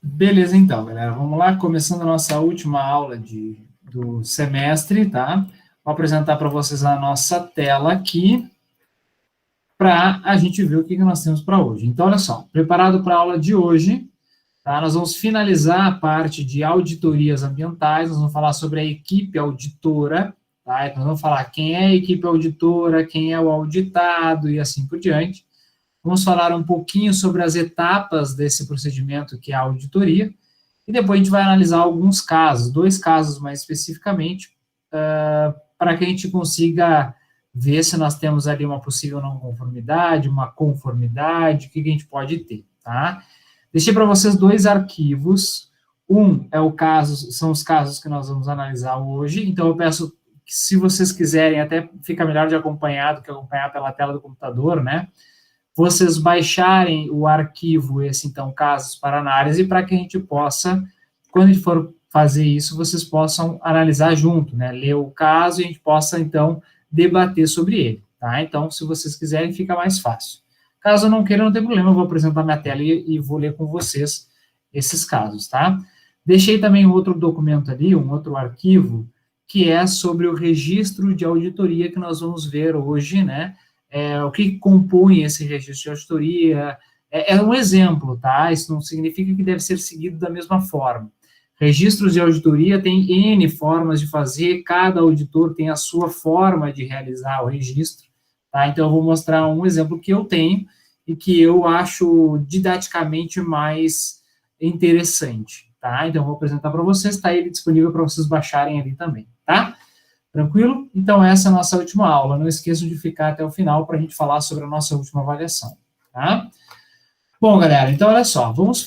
Beleza, então, galera. Vamos lá, começando a nossa última aula do semestre, tá? Vou apresentar para vocês a nossa tela aqui para a gente ver o que nós temos para hoje. Então, olha só, preparado para a aula de hoje, tá? Nós vamos finalizar a parte de auditorias ambientais, nós vamos falar sobre a equipe auditora, tá? Então, nós vamos falar quem é a equipe auditora, quem é o auditado e assim por diante. Vamos falar um pouquinho sobre as etapas desse procedimento que é a auditoria, e depois a gente vai analisar alguns casos, 2 casos mais especificamente, para que a gente consiga ver se nós temos ali uma possível não conformidade, uma conformidade, o que a gente pode ter, tá? Deixei para vocês 2 arquivos. Um é o caso, são os casos que nós vamos analisar hoje, então eu peço que, se vocês quiserem, até fica melhor de acompanhar do que acompanhar pela tela do computador, né? Vocês baixarem o arquivo, esse, então, casos para análise, para que a gente possa, quando a gente for fazer isso, vocês possam analisar junto, né? Ler o caso e a gente possa, então, debater sobre ele, tá? Então, se vocês quiserem, fica mais fácil. Caso não queiram, não tem problema, eu vou apresentar minha tela e vou ler com vocês esses casos, tá? Deixei também um outro documento ali, um outro arquivo, que é sobre o registro de auditoria que nós vamos ver hoje, né? O que compõe esse registro de auditoria, é um exemplo, tá? Isso não significa que deve ser seguido da mesma forma. Registros de auditoria tem N formas de fazer, cada auditor tem a sua forma de realizar o registro, tá? Então, eu vou mostrar um exemplo que eu tenho e que eu acho didaticamente mais interessante, tá? Então, eu vou apresentar para vocês, está ele disponível para vocês baixarem ali também, tá? Tranquilo? Então, essa é a nossa última aula. Não esqueçam de ficar até o final para a gente falar sobre a nossa última avaliação, tá? Bom, galera, então olha só, vamos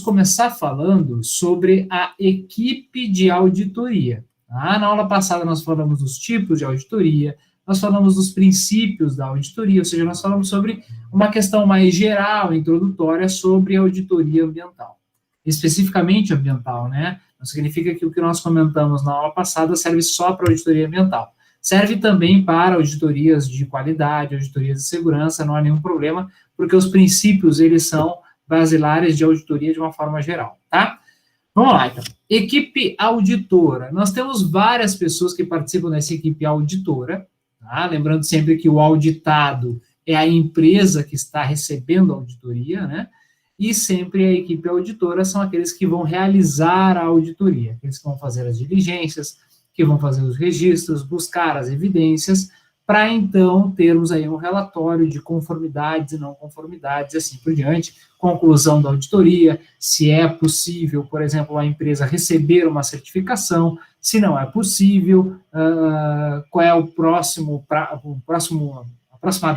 começar falando sobre a equipe de auditoria. Tá? Na aula passada nós falamos dos tipos de auditoria, nós falamos dos princípios da auditoria, ou seja, nós falamos sobre uma questão mais geral, introdutória, sobre auditoria ambiental. Especificamente ambiental, né? Não significa que o que nós comentamos na aula passada serve só para auditoria ambiental. Serve também para auditorias de qualidade, auditorias de segurança, não há nenhum problema, porque os princípios, eles são basilares de auditoria de uma forma geral, tá? Vamos lá, então. Equipe auditora. Nós temos várias pessoas que participam dessa equipe auditora, tá? Lembrando sempre que o auditado é a empresa que está recebendo a auditoria, né? E sempre a equipe auditora são aqueles que vão realizar a auditoria, aqueles que vão fazer as diligências, que vão fazer os registros, buscar as evidências, para então termos aí um relatório de conformidades e não conformidades, e assim por diante, conclusão da auditoria, se é possível, por exemplo, a empresa receber uma certificação, se não é possível, qual é a próxima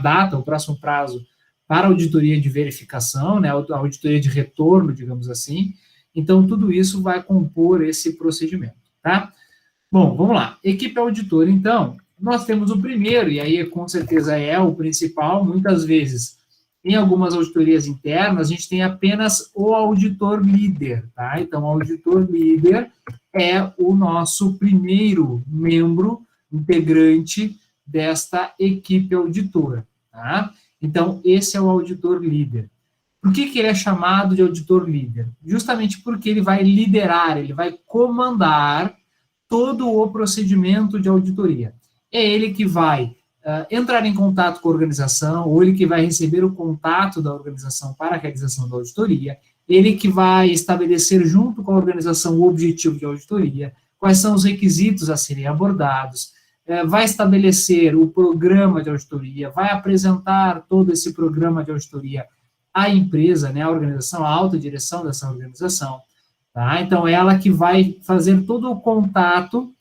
data, o próximo prazo para a auditoria de verificação, né, a auditoria de retorno, digamos assim. Então, tudo isso vai compor esse procedimento, tá? Bom, vamos lá. Equipe auditora, então, nós temos o primeiro, e aí com certeza é o principal, muitas vezes, em algumas auditorias internas, a gente tem apenas o auditor líder, tá? Então, o auditor líder é o nosso primeiro membro, integrante desta equipe auditora, tá? Então, esse é o auditor líder. Por que ele é chamado de auditor líder? Justamente porque ele vai liderar, ele vai comandar todo o procedimento de auditoria. É ele que vai entrar em contato com a organização, ou ele que vai receber o contato da organização para a realização da auditoria, ele que vai estabelecer junto com a organização o objetivo de auditoria, quais são os requisitos a serem abordados, vai estabelecer o programa de auditoria, vai apresentar todo esse programa de auditoria à empresa, né, à organização, à alta direção dessa organização. Tá? Então, ela que vai fazer todo o contato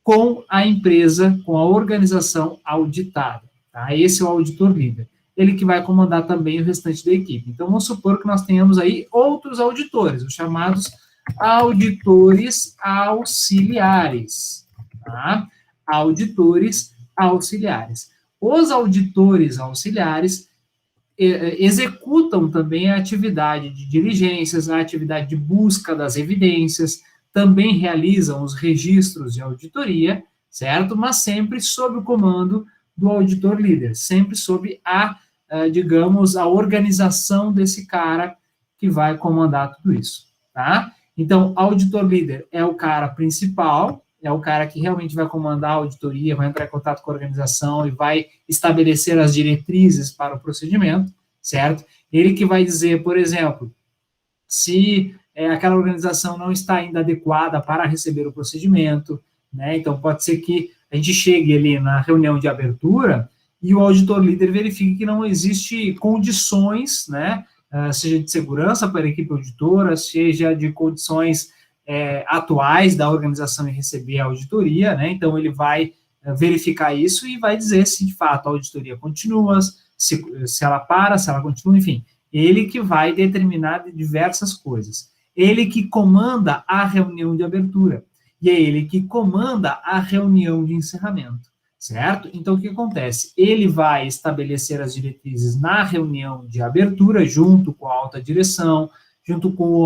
com a empresa, com a organização auditada. Tá? Esse é o auditor líder. Ele que vai comandar também o restante da equipe. Então, vamos supor que nós tenhamos aí outros auditores, os chamados auditores auxiliares. Tá? Auditores auxiliares. Os auditores auxiliares executam também a atividade de diligências, a atividade de busca das evidências, também realizam os registros de auditoria, certo? Mas sempre sob o comando do auditor líder, sempre sob digamos, a organização desse cara que vai comandar tudo isso, tá? Então, auditor líder é o cara principal, é o cara que realmente vai comandar a auditoria, vai entrar em contato com a organização e vai estabelecer as diretrizes para o procedimento, certo? Ele que vai dizer, por exemplo, se aquela organização não está ainda adequada para receber o procedimento, né? Então, pode ser que a gente chegue ali na reunião de abertura e o auditor líder verifique que não existe condições, né? Seja de segurança para a equipe auditora, seja de condições atuais da organização em receber a auditoria, né? Então, ele vai verificar isso e vai dizer se, de fato, a auditoria continua, se ela para, se ela continua, enfim. Ele que vai determinar diversas coisas. Ele que comanda a reunião de abertura. E é ele que comanda a reunião de encerramento, certo? Então, o que acontece? Ele vai estabelecer as diretrizes na reunião de abertura, junto com a alta direção, junto com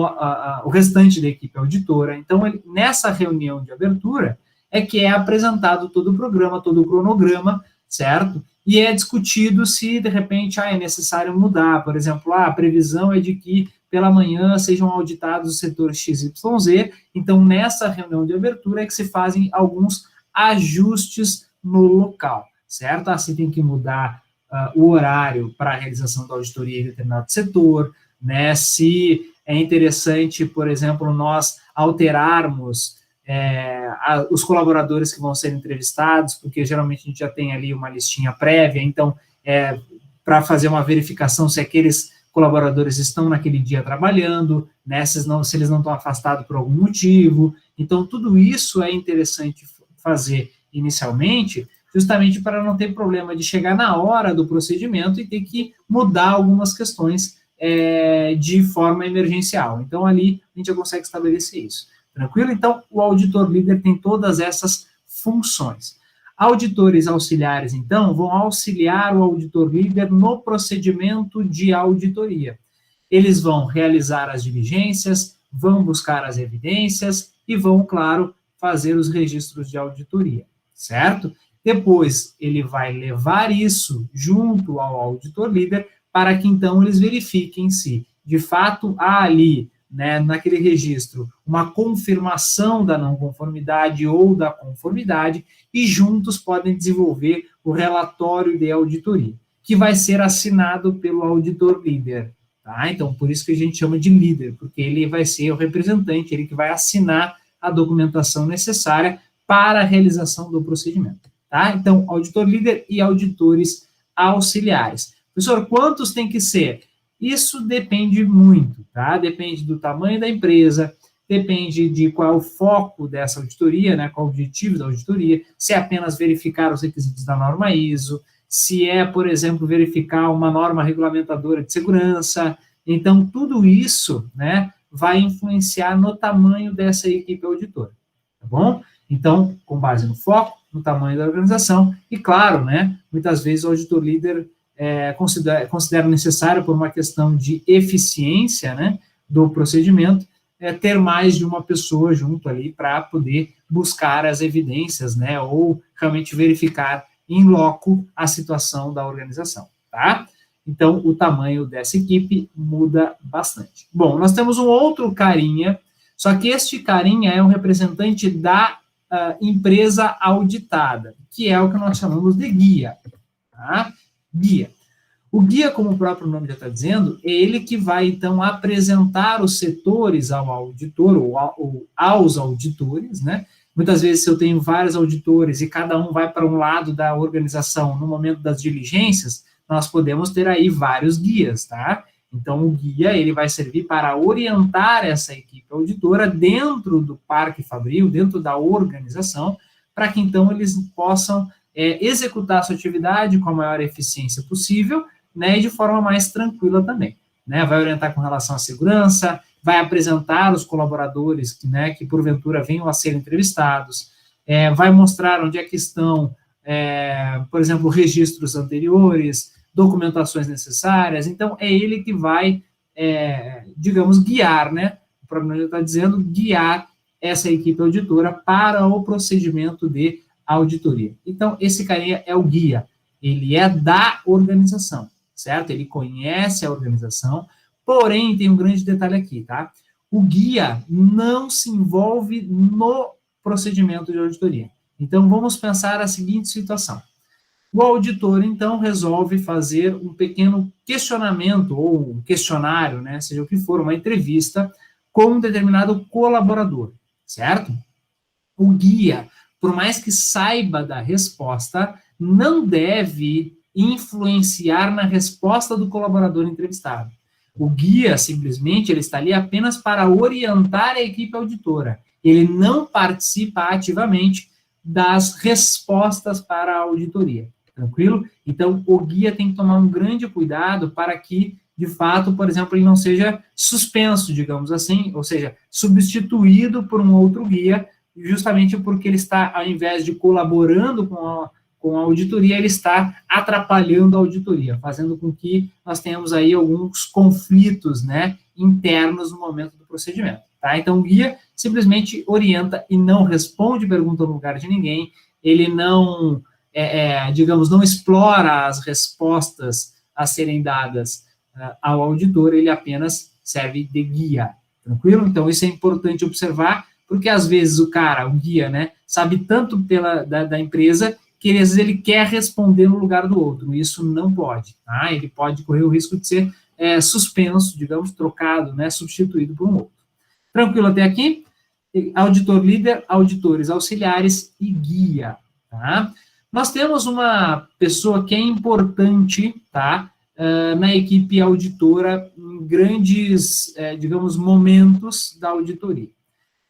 o restante da equipe auditora. Então, nessa reunião de abertura, é que é apresentado todo o programa, todo o cronograma, certo? E é discutido se, de repente, é necessário mudar. Por exemplo, a previsão é de que pela manhã sejam auditados os setores XYZ. Então, nessa reunião de abertura é que se fazem alguns ajustes no local, certo? Assim, tem que mudar o horário para a realização da auditoria em determinado setor, né? Se é interessante, por exemplo, nós alterarmos os colaboradores que vão ser entrevistados, porque geralmente a gente já tem ali uma listinha prévia, então, para fazer uma verificação se aqueles colaboradores estão naquele dia trabalhando, né, se eles não estão afastados por algum motivo. Então, tudo isso é interessante fazer inicialmente, justamente para não ter problema de chegar na hora do procedimento e ter que mudar algumas questões de forma emergencial. Então, ali a gente já consegue estabelecer isso. Tranquilo? Então, o auditor líder tem todas essas funções. Auditores auxiliares, então, vão auxiliar o auditor líder no procedimento de auditoria. Eles vão realizar as diligências, vão buscar as evidências e vão, claro, fazer os registros de auditoria, certo? Depois, ele vai levar isso junto ao auditor líder para que, então, eles verifiquem se, de fato, há ali, né, naquele registro, uma confirmação da não conformidade ou da conformidade, e juntos podem desenvolver o relatório de auditoria, que vai ser assinado pelo auditor líder, tá? Então, por isso que a gente chama de líder, porque ele vai ser o representante, ele que vai assinar a documentação necessária para a realização do procedimento, tá? Então, auditor líder e auditores auxiliares. Professor, quantos tem que ser? Isso depende muito, tá? Depende do tamanho da empresa, depende de qual é o foco dessa auditoria, né? Qual é o objetivo da auditoria, se é apenas verificar os requisitos da norma ISO, se é, por exemplo, verificar uma norma regulamentadora de segurança. Então, tudo isso, né, vai influenciar no tamanho dessa equipe auditora, tá bom? Então, com base no foco, no tamanho da organização, e claro, né, muitas vezes o auditor líder considera necessário, por uma questão de eficiência, né, do procedimento, ter mais de uma pessoa junto ali para poder buscar as evidências, né, ou realmente verificar em loco a situação da organização, tá? Então, o tamanho dessa equipe muda bastante. Bom, nós temos um outro carinha, só que este carinha é um representante da empresa auditada, que é o que nós chamamos de guia, tá? Guia. O guia, como o próprio nome já está dizendo, é ele que vai, então, apresentar os setores ao auditor, ou aos auditores, né? Muitas vezes, se eu tenho vários auditores e cada um vai para um lado da organização no momento das diligências, nós podemos ter aí vários guias, tá? Então, o guia, ele vai servir para orientar essa equipe auditora dentro do Parque Fabril, dentro da organização, para que, então, eles possam executar a sua atividade com a maior eficiência possível, né, e de forma mais tranquila também, né? Vai orientar com relação à segurança, vai apresentar os colaboradores que porventura venham a ser entrevistados, vai mostrar onde é que estão, por exemplo, registros anteriores, documentações necessárias. Então, é ele que vai, digamos, guiar, né? O próprio nome está dizendo, guiar essa equipe auditora para o procedimento de auditoria. Então, esse carinha é o guia, ele é da organização, certo? Ele conhece a organização, porém, tem um grande detalhe aqui, tá? o guia não se envolve no procedimento de auditoria. Então, vamos pensar a seguinte situação. O auditor, então, resolve fazer um pequeno questionamento, ou um questionário, né, seja o que for, uma entrevista, com um determinado colaborador, certo? O guia, por mais que saiba da resposta, não deve influenciar na resposta do colaborador entrevistado. O guia, simplesmente, ele está ali apenas para orientar a equipe auditora. Ele não participa ativamente das respostas para a auditoria. Tranquilo? Então, o guia tem que tomar um grande cuidado para que, de fato, por exemplo, ele não seja suspenso, digamos assim, ou seja, substituído por um outro guia, justamente porque ele está, ao invés de colaborando com a auditoria, ele está atrapalhando a auditoria, fazendo com que nós tenhamos aí alguns conflitos, né, internos no momento do procedimento, tá? Então, o guia simplesmente orienta e não responde pergunta no lugar de ninguém, ele não, digamos, não explora as respostas a serem dadas ao auditor, ele apenas serve de guia, tranquilo? Então, isso é importante observar, porque às vezes o cara, o guia, né, sabe tanto da empresa que às vezes ele quer responder no lugar do outro. Isso não pode, tá? Ele pode correr o risco de ser suspenso, digamos, trocado, né, substituído por um outro. Tranquilo até aqui? Auditor líder, auditores auxiliares e guia, tá? Nós temos uma pessoa que é importante, tá? Na equipe auditora, em grandes, digamos, momentos da auditoria.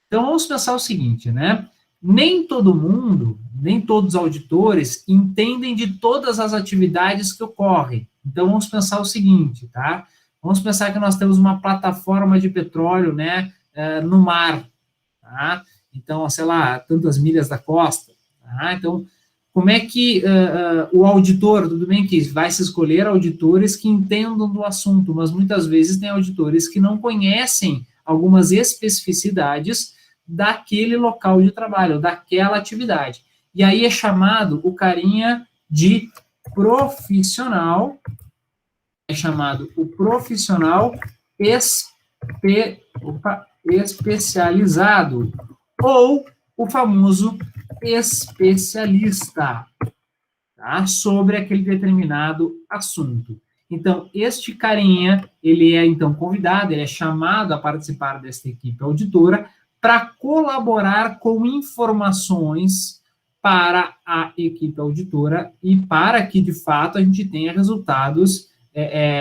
Então, vamos pensar o seguinte, né? Nem todo mundo, nem todos os auditores entendem de todas as atividades que ocorrem. Então, vamos pensar o seguinte, tá? Vamos pensar que nós temos uma plataforma de petróleo, né, no mar, tá? Então, sei lá, tantas milhas da costa, tá? Então, como é que o auditor, tudo bem que vai se escolher auditores que entendam do assunto, mas muitas vezes tem auditores que não conhecem algumas especificidades daquele local de trabalho, daquela atividade. E aí é chamado o carinha de profissional, é chamado o profissional especializado, ou o famoso especialista, tá? Sobre aquele determinado assunto. Então, este carinha, ele é, então, convidado, ele é chamado a participar desta equipe auditora para colaborar com informações para a equipe auditora e para que, de fato, a gente tenha resultados,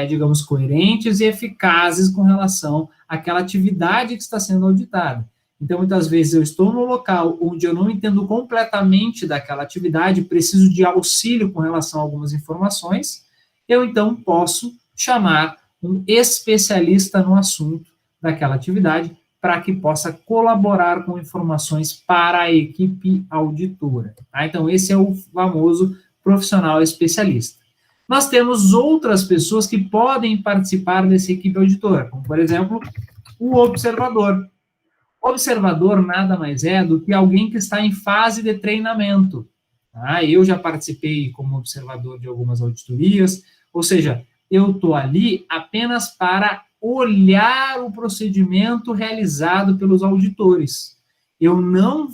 digamos, coerentes e eficazes com relação àquela atividade que está sendo auditada. Então, muitas vezes, eu estou no local onde eu não entendo completamente daquela atividade, preciso de auxílio com relação a algumas informações, eu, então, posso chamar um especialista no assunto daquela atividade para que possa colaborar com informações para a equipe auditora. Tá? Então, esse é o famoso profissional especialista. Nós temos outras pessoas que podem participar dessa equipe auditora, como, por exemplo, o observador. O observador nada mais é do que alguém que está em fase de treinamento. Tá? Eu já participei como observador de algumas auditorias, ou seja, eu estou ali apenas para olhar o procedimento realizado pelos auditores. Eu não,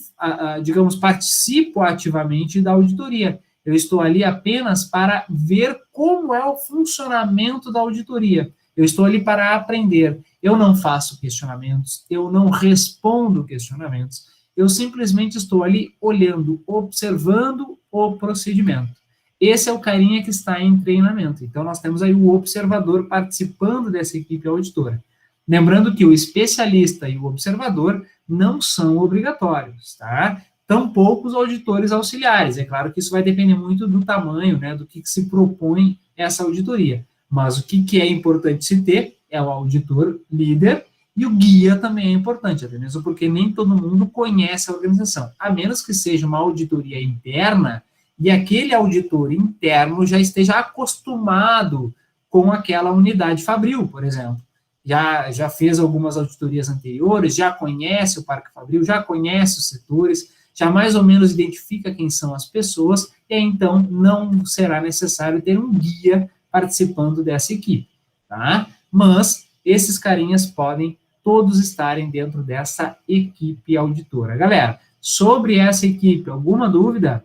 digamos, participo ativamente da auditoria. Eu estou ali apenas para ver como é o funcionamento da auditoria. Eu estou ali para aprender. Eu não faço questionamentos, eu não respondo questionamentos. Eu simplesmente estou ali olhando, observando o procedimento. Esse é o carinha que está em treinamento. Então, nós temos aí o observador participando dessa equipe auditora. Lembrando que o especialista e o observador não são obrigatórios, tá? Tampouco os auditores auxiliares. É claro que isso vai depender muito do tamanho, né, do que se propõe essa auditoria. Mas o que é importante se ter é o auditor líder e o guia também é importante, até mesmo porque nem todo mundo conhece a organização. A menos que seja uma auditoria interna, e aquele auditor interno já esteja acostumado com aquela unidade fabril, por exemplo. Já fez algumas auditorias anteriores, já conhece o Parque Fabril, já conhece os setores, já mais ou menos identifica quem são as pessoas, e então não será necessário ter um guia participando dessa equipe, tá? Mas esses carinhas podem todos estarem dentro dessa equipe auditora. Galera, sobre essa equipe, alguma dúvida?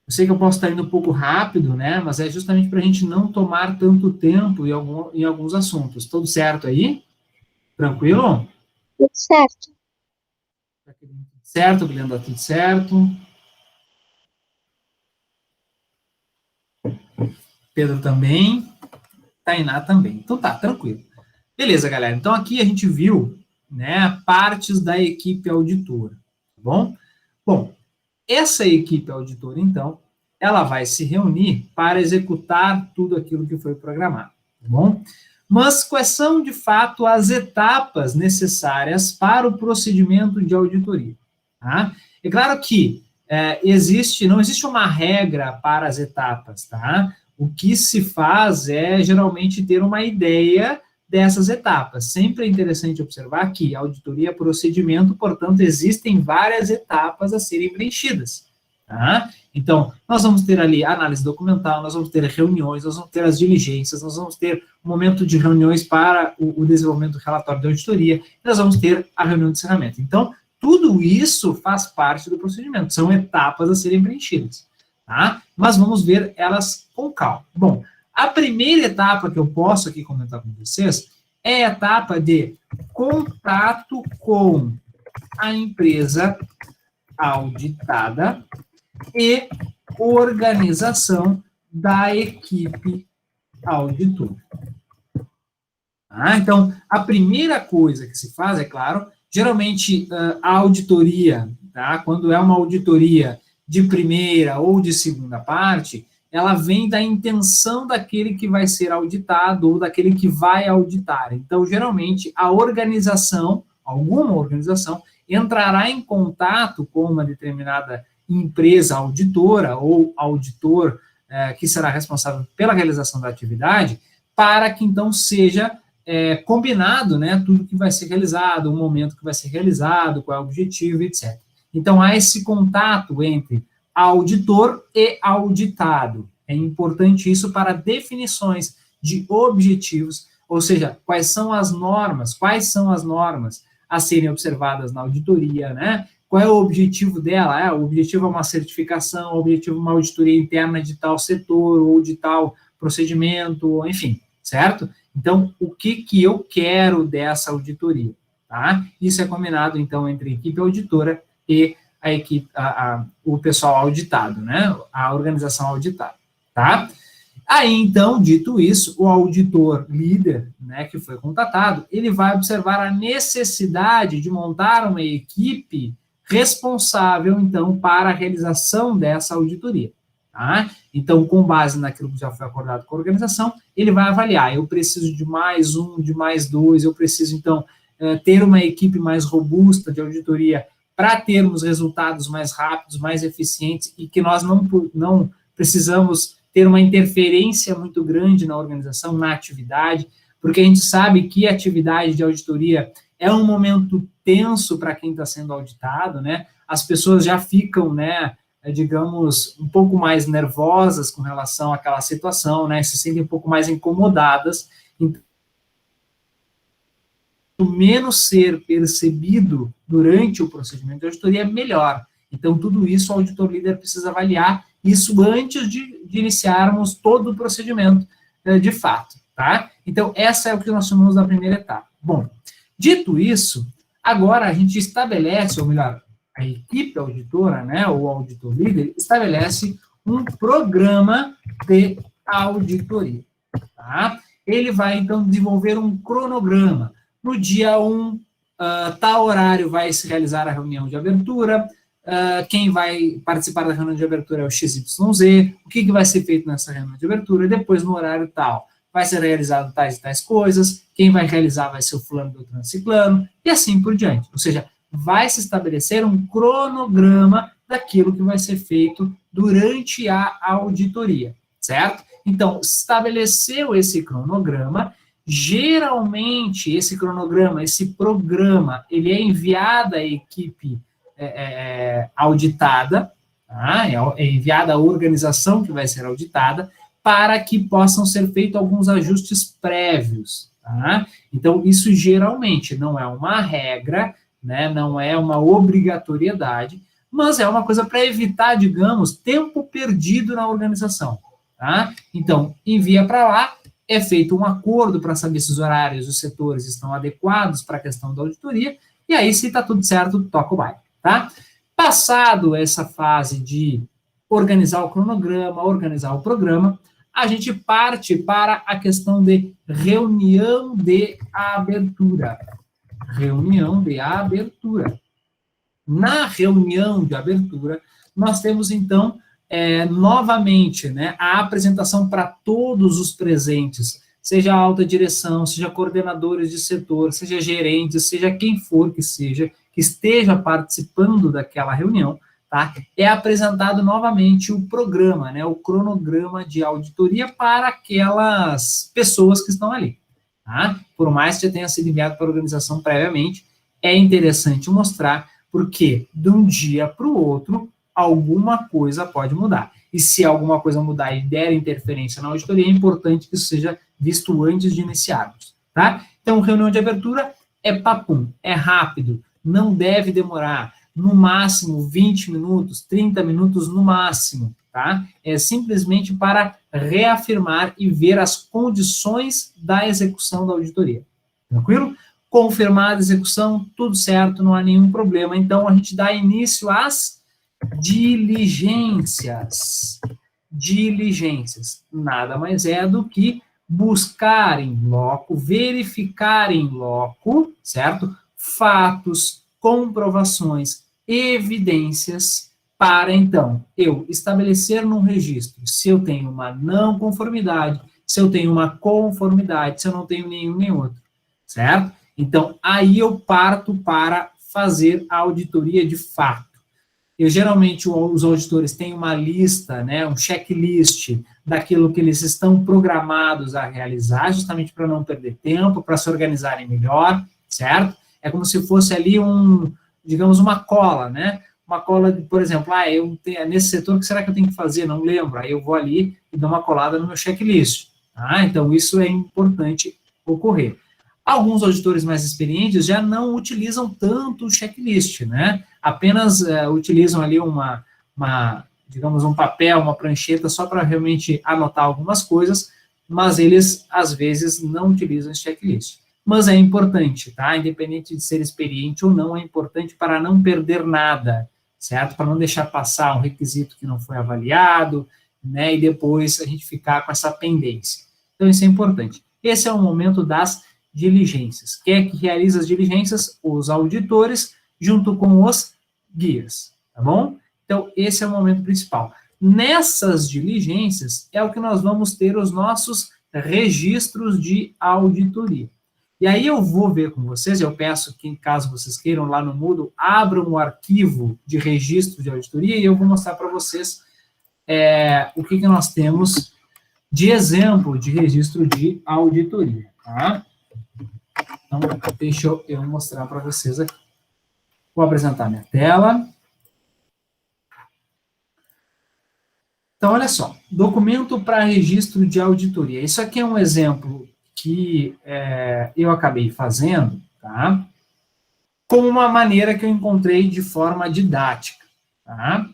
Eu sei que eu posso estar indo um pouco rápido, né? Mas é justamente para a gente não tomar tanto tempo em alguns assuntos. Tudo certo aí? Tranquilo? Tudo certo. Certo, Glenda, tudo certo. Pedro também. Tainá também. Então tá, tranquilo. Beleza, galera. Então aqui a gente viu, né, partes da equipe auditora, tá bom? Bom, essa equipe auditora, então, ela vai se reunir para executar tudo aquilo que foi programado, tá bom? Mas quais são, de fato, as etapas necessárias para o procedimento de auditoria? Tá? É claro que não existe uma regra para as etapas, tá? O que se faz é, geralmente, ter uma ideia dessas etapas. Sempre é interessante observar que a auditoria é procedimento, portanto, existem várias etapas a serem preenchidas. Tá? Então, nós vamos ter ali análise documental, nós vamos ter reuniões, nós vamos ter as diligências, nós vamos ter um momento de reuniões para o desenvolvimento do relatório de auditoria, e nós vamos ter a reunião de encerramento. Então, tudo isso faz parte do procedimento, são etapas a serem preenchidas. Tá? Mas vamos ver elas com calma. Bom, a primeira etapa que eu posso aqui comentar com vocês é a etapa de contato com a empresa auditada e organização da equipe auditora. Então, a primeira coisa que se faz, é claro, geralmente a auditoria, tá? Quando é uma auditoria de primeira ou de segunda parte, ela vem da intenção daquele que vai ser auditado ou daquele que vai auditar. Então, geralmente, a organização, alguma organização, entrará em contato com uma determinada empresa auditora ou auditor que será responsável pela realização da atividade, para que, então, seja combinado, né, tudo que vai ser realizado, o momento que vai ser realizado, qual é o objetivo, etc. Então, há esse contato entre auditor e auditado. É importante isso para definições de objetivos, ou seja, quais são as normas a serem observadas na auditoria, né? Qual é o objetivo dela? O objetivo é uma certificação, o objetivo é uma auditoria interna de tal setor ou de tal procedimento, enfim, certo? Então, o que eu quero dessa auditoria? Tá? Isso é combinado, então, entre a equipe auditora e a equipe, o pessoal auditado, né? A organização auditada, tá? Aí, então, dito isso, o auditor líder, né, que foi contatado, ele vai observar a necessidade de montar uma equipe responsável, então, para a realização dessa auditoria, tá? Então, com base naquilo que já foi acordado com a organização, ele vai avaliar, eu preciso de mais um, de mais dois, eu preciso, então, ter uma equipe mais robusta de auditoria para termos resultados mais rápidos, mais eficientes, e que nós não precisamos ter uma interferência muito grande na organização, na atividade, porque a gente sabe que a atividade de auditoria é um momento tenso para quem está sendo auditado, né? As pessoas já ficam, né, digamos, um pouco mais nervosas com relação àquela situação, né? Se sentem um pouco mais incomodadas. Então, menos ser percebido durante o procedimento de auditoria, melhor. Então, tudo isso o auditor líder precisa avaliar, isso antes de iniciarmos todo o procedimento de fato, tá? Então, essa é o que nós chamamos da primeira etapa. Bom, dito isso, agora a gente estabelece, ou melhor, a equipe auditora, né, ou auditor líder, estabelece um programa de auditoria, tá? Ele vai, então, desenvolver um cronograma. No dia 1, tal horário vai se realizar a reunião de abertura, quem vai participar da reunião de abertura é o XYZ, o que vai ser feito nessa reunião de abertura, e depois, no horário tal, vai ser realizado tais e tais coisas, quem vai realizar vai ser o fulano, beltrano, ciclano, e assim por diante. Ou seja, vai se estabelecer um cronograma daquilo que vai ser feito durante a auditoria, certo? Então, estabeleceu esse cronograma. Geralmente, esse cronograma, esse programa, ele é enviado à equipe auditada, tá? É enviada à organização que vai ser auditada, para que possam ser feitos alguns ajustes prévios, tá? Então, isso geralmente não é uma regra, né, não é uma obrigatoriedade, mas é uma coisa para evitar, digamos, tempo perdido na organização, tá? Então, envia para lá, é feito um acordo para saber se os horários dos setores estão adequados para a questão da auditoria, e aí, se está tudo certo, toca o baile, tá? Passado essa fase de organizar o cronograma, organizar o programa, a gente parte para a questão de reunião de abertura. Reunião de abertura. Na reunião de abertura, nós temos, então, novamente, né, a apresentação para todos os presentes, seja a alta direção, seja coordenadores de setor, seja gerentes, seja quem for que seja, que esteja participando daquela reunião, tá? É apresentado novamente o programa, né, o cronograma de auditoria para aquelas pessoas que estão ali, tá? Por mais que já tenha sido enviado para a organização previamente, é interessante mostrar, porque de um dia para o outro, alguma coisa pode mudar. E se alguma coisa mudar e der interferência na auditoria, é importante que isso seja visto antes de iniciarmos, tá? Então, reunião de abertura é papum, é rápido, não deve demorar, no máximo 20 minutos, 30 minutos no máximo, tá? É simplesmente para reafirmar e ver as condições da execução da auditoria. Tranquilo? Confirmada a execução, tudo certo, não há nenhum problema. Então, a gente dá início às diligências. Diligências. Nada mais é do que buscar em loco, verificar em loco, certo? Fatos, comprovações, evidências, para, então, eu estabelecer num registro se eu tenho uma não conformidade, se eu tenho uma conformidade, se eu não tenho nenhum nem outro, certo? Então, aí eu parto para fazer a auditoria de fato. Eu, geralmente, os auditores têm uma lista, né, um checklist daquilo que eles estão programados a realizar, justamente para não perder tempo, para se organizarem melhor, certo? É como se fosse ali digamos, uma cola, né? Uma cola, por exemplo, nesse setor, o que será que eu tenho que fazer? Não lembro. Aí eu vou ali e dou uma colada no meu checklist. Tá? Então, isso é importante ocorrer. Alguns auditores mais experientes já não utilizam tanto o checklist, né? Apenas utilizam ali digamos, um papel, uma prancheta, só para realmente anotar algumas coisas, mas eles, às vezes, não utilizam esse checklist. Mas é importante, tá? Independente de ser experiente ou não, é importante para não perder nada, certo? Para não deixar passar um requisito que não foi avaliado, né? E depois a gente ficar com essa pendência. Então, isso é importante. Esse é o momento das diligências. Quem é que realiza as diligências? Os auditores, junto com os guias, tá bom? Então, esse é o momento principal. Nessas diligências, é o que nós vamos ter os nossos registros de auditoria. E aí eu vou ver com vocês, eu peço que, caso vocês queiram, lá no Moodle, abram o arquivo de registro de auditoria e eu vou mostrar para vocês o que nós temos de exemplo de registro de auditoria, tá? Então, deixa eu mostrar para vocês aqui. Vou apresentar minha tela. Então, olha só, documento para registro de auditoria. Isso aqui é um exemplo que eu acabei fazendo, tá? Como uma maneira que eu encontrei de forma didática, tá?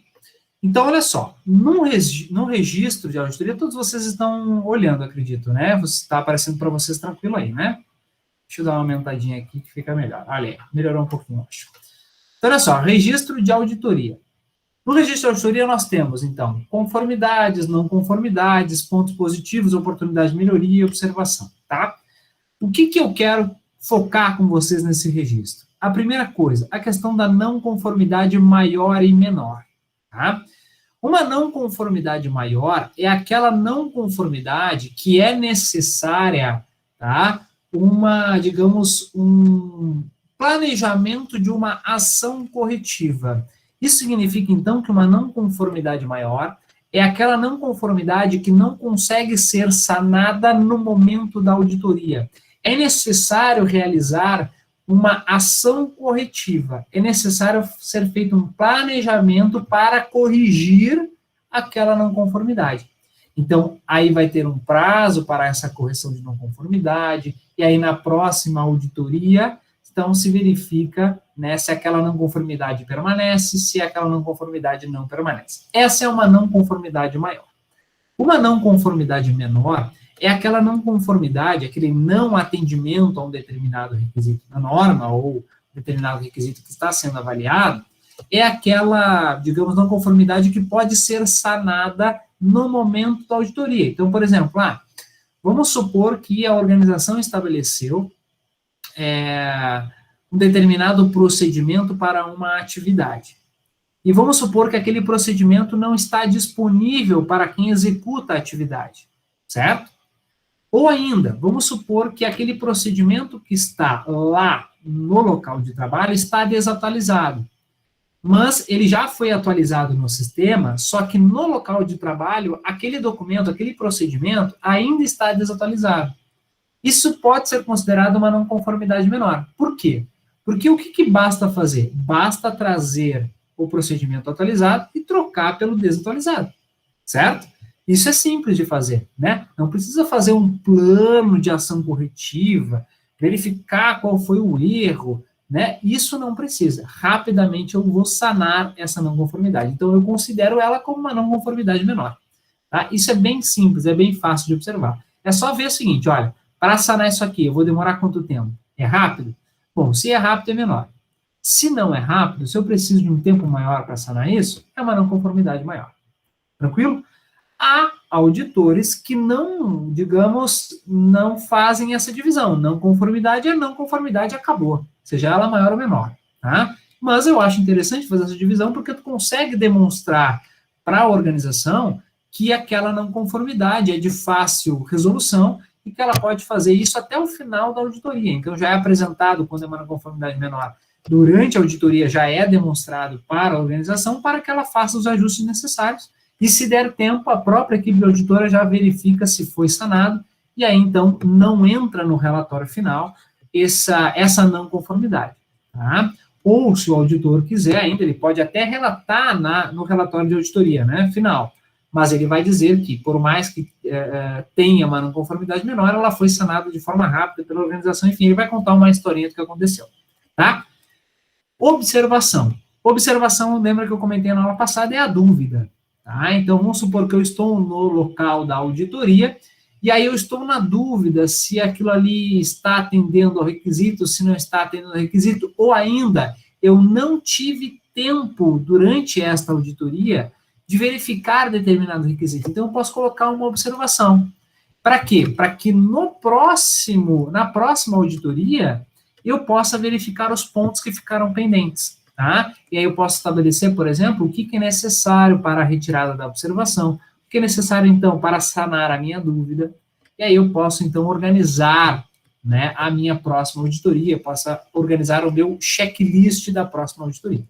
Então, olha só, no registro de auditoria, todos vocês estão olhando, acredito, né? Está aparecendo para vocês tranquilo aí, né? Deixa eu dar uma aumentadinha aqui que fica melhor. Olha aí, melhorou um pouquinho, acho. Então, olha só, registro de auditoria. No registro de auditoria, nós temos, então, conformidades, não conformidades, pontos positivos, oportunidade de melhoria e observação, tá? O que eu quero focar com vocês nesse registro? A primeira coisa, a questão da não conformidade maior e menor, tá? Uma não conformidade maior é aquela não conformidade que é necessária, tá? Digamos, um planejamento de uma ação corretiva. Isso significa, então, que uma não conformidade maior é aquela não conformidade que não consegue ser sanada no momento da auditoria. É necessário realizar uma ação corretiva. É necessário ser feito um planejamento para corrigir aquela não conformidade. Então, aí vai ter um prazo para essa correção de não conformidade, e aí na próxima auditoria, então se verifica, né, se aquela não conformidade permanece, se aquela não conformidade não permanece. Essa é uma não conformidade maior. Uma não conformidade menor é aquela não conformidade, aquele não atendimento a um determinado requisito da norma ou determinado requisito que está sendo avaliado, é aquela, digamos, não conformidade que pode ser sanada no momento da auditoria. Então, por exemplo, vamos supor que a organização estabeleceu um determinado procedimento para uma atividade. E vamos supor que aquele procedimento não está disponível para quem executa a atividade, certo? Ou ainda, vamos supor que aquele procedimento que está lá no local de trabalho está desatualizado, mas ele já foi atualizado no sistema, só que no local de trabalho, aquele documento, aquele procedimento ainda está desatualizado. Isso pode ser considerado uma não conformidade menor. Por quê? Porque o que basta fazer? Basta trazer o procedimento atualizado e trocar pelo desatualizado, certo? Isso é simples de fazer, né? Não precisa fazer um plano de ação corretiva, verificar qual foi o erro, né? Isso não precisa. Rapidamente eu vou sanar essa não conformidade. Então eu considero ela como uma não conformidade menor. Tá? Isso é bem simples, é bem fácil de observar. É só ver o seguinte, olha, para sanar isso aqui, eu vou demorar quanto tempo? É rápido? Bom, se é rápido, é menor. Se não é rápido, se eu preciso de um tempo maior para sanar isso, é uma não conformidade maior. Tranquilo? Há auditores que não, digamos, não fazem essa divisão. Não conformidade é não conformidade, acabou. Seja ela maior ou menor. Tá? Mas eu acho interessante fazer essa divisão porque tu consegue demonstrar para a organização que aquela não conformidade é de fácil resolução e que ela pode fazer isso até o final da auditoria. Então, já é apresentado, quando é uma não conformidade menor, durante a auditoria já é demonstrado para a organização para que ela faça os ajustes necessários. E se der tempo, a própria equipe auditora já verifica se foi sanado, e aí, então, não entra no relatório final essa não conformidade. Tá? Ou, se o auditor quiser ainda, ele pode até relatar no relatório de auditoria, né, final, mas ele vai dizer que, por mais que tenha uma não conformidade menor, ela foi sanada de forma rápida pela organização, enfim, ele vai contar uma historinha do que aconteceu. Tá? Observação. Observação, lembra que eu comentei na aula passada, é a dúvida. Tá? Então, vamos supor que eu estou no local da auditoria, e aí eu estou na dúvida se aquilo ali está atendendo ao requisito, se não está atendendo ao requisito, ou ainda, eu não tive tempo, durante esta auditoria, de verificar determinado requisito. Então, eu posso colocar uma observação. Para quê? Para que na próxima auditoria, eu possa verificar os pontos que ficaram pendentes. Tá? E aí eu posso estabelecer, por exemplo, o que é necessário para a retirada da observação, o que é necessário, então, para sanar a minha dúvida, e aí eu posso, então, organizar, né, a minha próxima auditoria, posso organizar o meu checklist da próxima auditoria.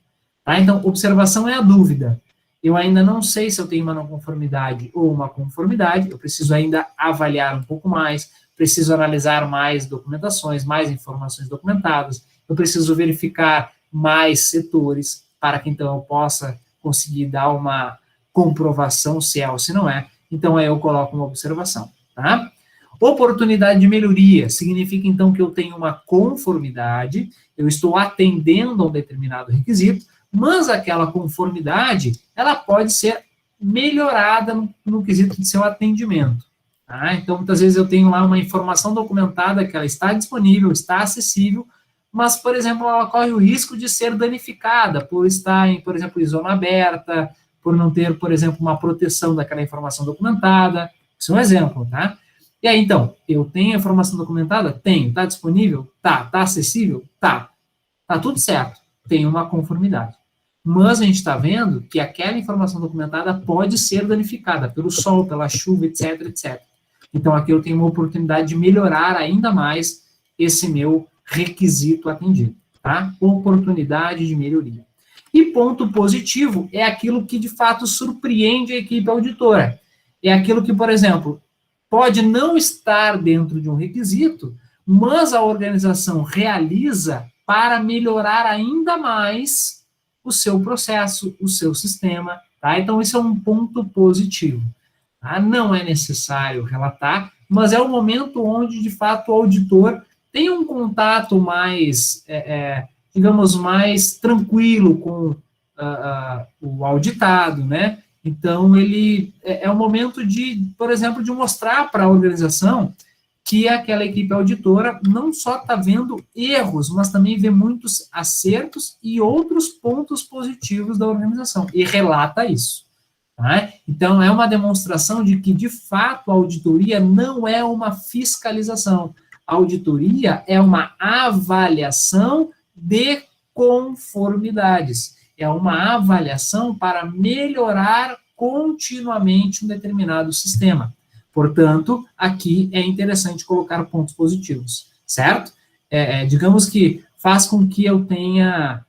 Tá? Então, observação é a dúvida. Eu ainda não sei se eu tenho uma não conformidade ou uma conformidade, eu preciso ainda avaliar um pouco mais, preciso analisar mais documentações, mais informações documentadas, eu preciso verificar mais setores, para que então eu possa conseguir dar uma comprovação se é ou se não é. Então aí eu coloco uma observação, tá? Oportunidade de melhoria significa então que eu tenho uma conformidade, eu estou atendendo a um determinado requisito, mas aquela conformidade, ela pode ser melhorada no quesito de seu atendimento. Tá? Então, muitas vezes eu tenho lá uma informação documentada que ela está disponível, está acessível, mas, por exemplo, ela corre o risco de ser danificada por estar em, por exemplo, em zona aberta, por não ter, por exemplo, uma proteção daquela informação documentada. Isso é um exemplo, tá? E aí, então, eu tenho a informação documentada? Tenho. Está disponível? Tá. Está acessível? Tá. Tá tudo certo. Tem uma conformidade. Mas a gente está vendo que aquela informação documentada pode ser danificada pelo sol, pela chuva, etc, etc. Então, aqui eu tenho uma oportunidade de melhorar ainda mais esse meu requisito atendido, tá? Oportunidade de melhoria. E ponto positivo é aquilo que, de fato, surpreende a equipe auditora. É aquilo que, por exemplo, pode não estar dentro de um requisito, mas a organização realiza para melhorar ainda mais o seu processo, o seu sistema, tá? Então, isso é um ponto positivo. Tá? Não é necessário relatar, mas é o momento onde, de fato, o auditor tem um contato mais, digamos, mais tranquilo com o auditado, né? Então, ele é o momento de, por exemplo, de mostrar para a organização que aquela equipe auditora não só está vendo erros, mas também vê muitos acertos e outros pontos positivos da organização, e relata isso. Tá? Então, é uma demonstração de que, de fato, a auditoria não é uma fiscalização. A auditoria é uma avaliação de conformidades. É uma avaliação para melhorar continuamente um determinado sistema. Portanto, aqui é interessante colocar pontos positivos, certo? Digamos que faz com que eu tenha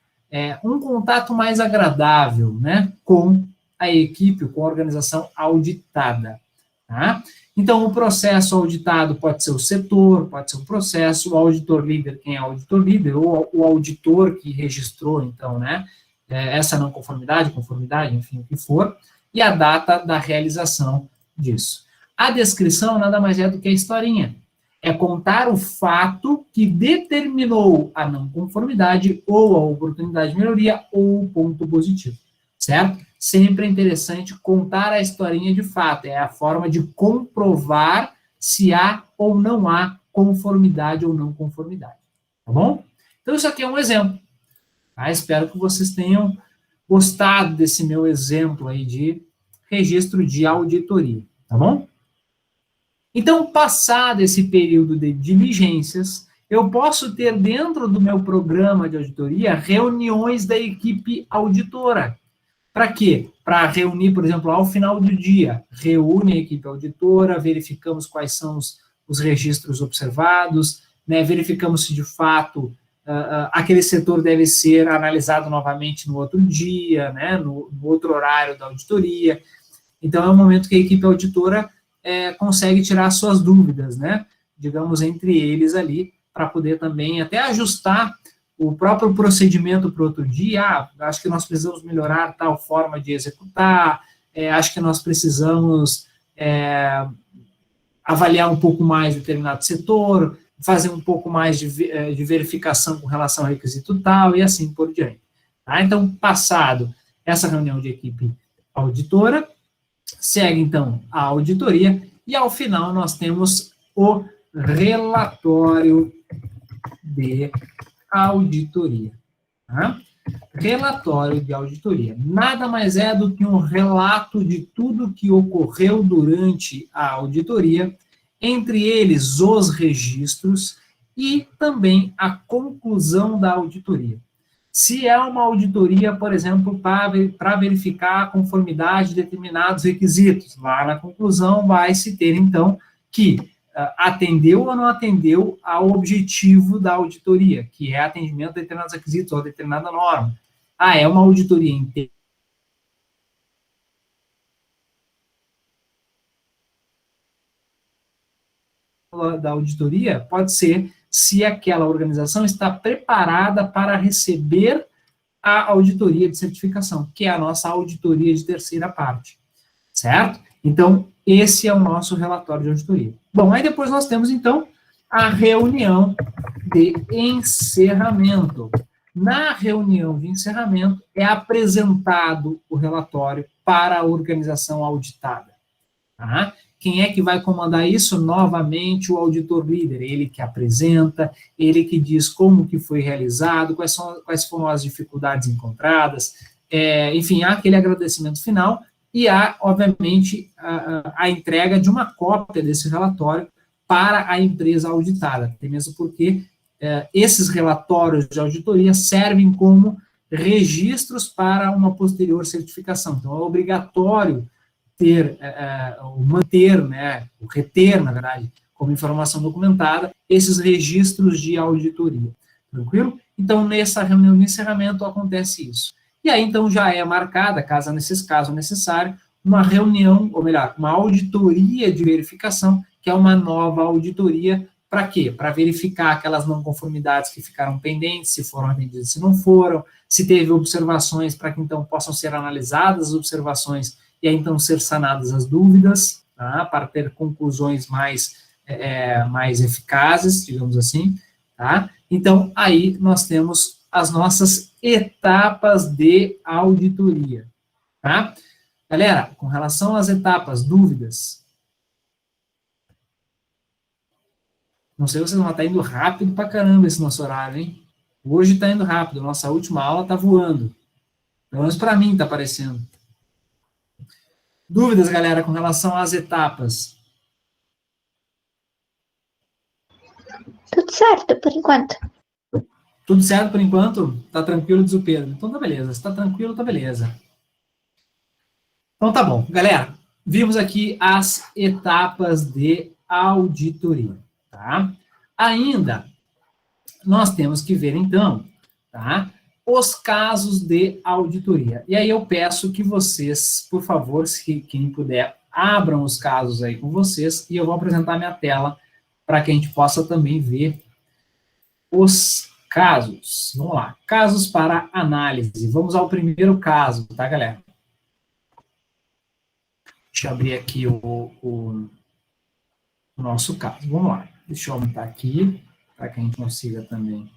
um contato mais agradável, né, com a equipe, com a organização auditada. Tá? Então, o processo auditado pode ser o setor, pode ser um processo, o auditor líder, quem é o auditor líder, ou o auditor que registrou, então, né, essa não conformidade, conformidade, enfim, o que for, e a data da realização disso. A descrição nada mais é do que a historinha. É contar o fato que determinou a não conformidade, ou a oportunidade de melhoria, ou o ponto positivo, certo? Sempre é interessante contar a historinha de fato, é a forma de comprovar se há ou não há conformidade ou não conformidade, tá bom? Então, isso aqui é um exemplo, tá? Espero que vocês tenham gostado desse meu exemplo aí de registro de auditoria, tá bom? Então, passado esse período de diligências, eu posso ter dentro do meu programa de auditoria reuniões da equipe auditora. Para quê? Para reunir, por exemplo, ao final do dia, reúne a equipe auditora, verificamos quais são os registros observados, né, verificamos se de fato aquele setor deve ser analisado novamente no outro dia, né, no outro horário da auditoria. Então, é um momento que a equipe auditora consegue tirar suas dúvidas, né, digamos, entre eles ali, para poder também até ajustar o próprio procedimento para outro dia. Acho que nós precisamos melhorar tal forma de executar, acho que nós precisamos avaliar um pouco mais determinado setor, fazer um pouco mais de verificação com relação ao requisito tal, e assim por diante. Tá? Então, passado essa reunião de equipe auditora, segue, então, a auditoria, e, ao final, nós temos o relatório de auditoria. Tá? Relatório de auditoria. Nada mais é do que um relato de tudo que ocorreu durante a auditoria, entre eles os registros e também a conclusão da auditoria. Se é uma auditoria, por exemplo, para verificar a conformidade de determinados requisitos, lá na conclusão vai se ter, então, que atendeu ou não atendeu ao objetivo da auditoria, que é atendimento a determinados requisitos ou a determinada norma. É uma auditoria inteira da auditoria, pode ser se aquela organização está preparada para receber a auditoria de certificação, que é a nossa auditoria de terceira parte, certo? Então, esse é o nosso relatório de auditoria. Bom, aí depois nós temos, então, a reunião de encerramento. Na reunião de encerramento, é apresentado o relatório para a organização auditada. Tá? Quem é que vai comandar isso? Novamente, o auditor líder, ele que apresenta, ele que diz como que foi realizado, quais foram as dificuldades encontradas, enfim, há aquele agradecimento final, e há, obviamente, a entrega de uma cópia desse relatório para a empresa auditada, até mesmo porque esses relatórios de auditoria servem como registros para uma posterior certificação. Então, é obrigatório manter, né, reter, na verdade, como informação documentada, esses registros de auditoria. Tranquilo? Então, nessa reunião de encerramento acontece isso. E aí, então, já é marcada, caso necessário, uma reunião, ou melhor, uma auditoria de verificação, que é uma nova auditoria. Para quê? Para verificar aquelas não conformidades que ficaram pendentes, se foram atendidas, se não foram, se teve observações, para que, então, possam ser analisadas as observações e aí então ser sanadas as dúvidas, tá? Para ter conclusões mais eficazes, digamos assim, tá? Então, aí nós temos as nossas etapas de auditoria, tá? Galera, com relação às etapas, dúvidas? Não sei se vocês vão estar indo rápido pra caramba esse nosso horário, hein? Hoje está indo rápido, nossa última aula está voando. Pelo menos para mim está parecendo. Dúvidas, galera, com relação às etapas? Tudo certo, por enquanto. Tudo certo por enquanto? Tá tranquilo, diz o Pedro. Então tá beleza. Se tá tranquilo, tá beleza. Então tá bom. Galera, vimos aqui as etapas de auditoria, tá? Ainda, nós temos que ver, então, tá? Os casos de auditoria. E aí eu peço que vocês, por favor, se quem puder, abram os casos aí com vocês e eu vou apresentar minha tela para que a gente possa também ver os casos. Vamos lá. Casos para análise. Vamos ao primeiro caso, tá, galera? Deixa eu abrir aqui o nosso caso. Vamos lá. Deixa eu aumentar aqui para que a gente consiga também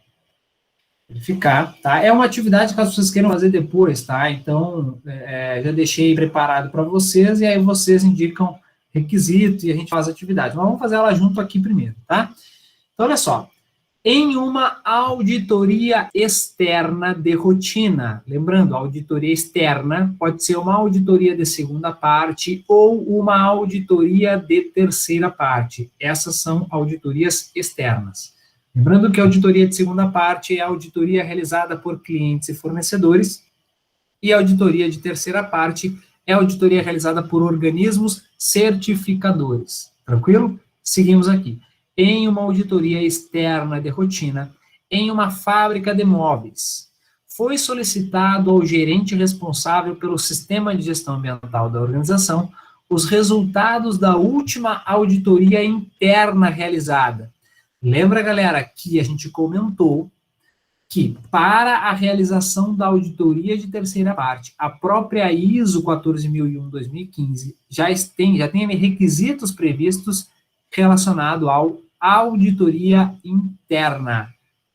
verificar, tá? É uma atividade que as pessoas queiram fazer depois, tá? Então, já deixei preparado para vocês e aí vocês indicam requisito e a gente faz a atividade. Mas vamos fazer ela junto aqui primeiro, tá? Então, olha só. Em uma auditoria externa de rotina, lembrando, a auditoria externa pode ser uma auditoria de segunda parte ou uma auditoria de terceira parte. Essas são auditorias externas. Lembrando que a auditoria de segunda parte é a auditoria realizada por clientes e fornecedores, e a auditoria de terceira parte é a auditoria realizada por organismos certificadores. Tranquilo? Seguimos aqui. Em uma auditoria externa de rotina, em uma fábrica de móveis, foi solicitado ao gerente responsável pelo sistema de gestão ambiental da organização os resultados da última auditoria interna realizada. Lembra, galera, que a gente comentou que para a realização da auditoria de terceira parte, a própria ISO 14001-2015 já tem requisitos previstos relacionado ao auditoria interna,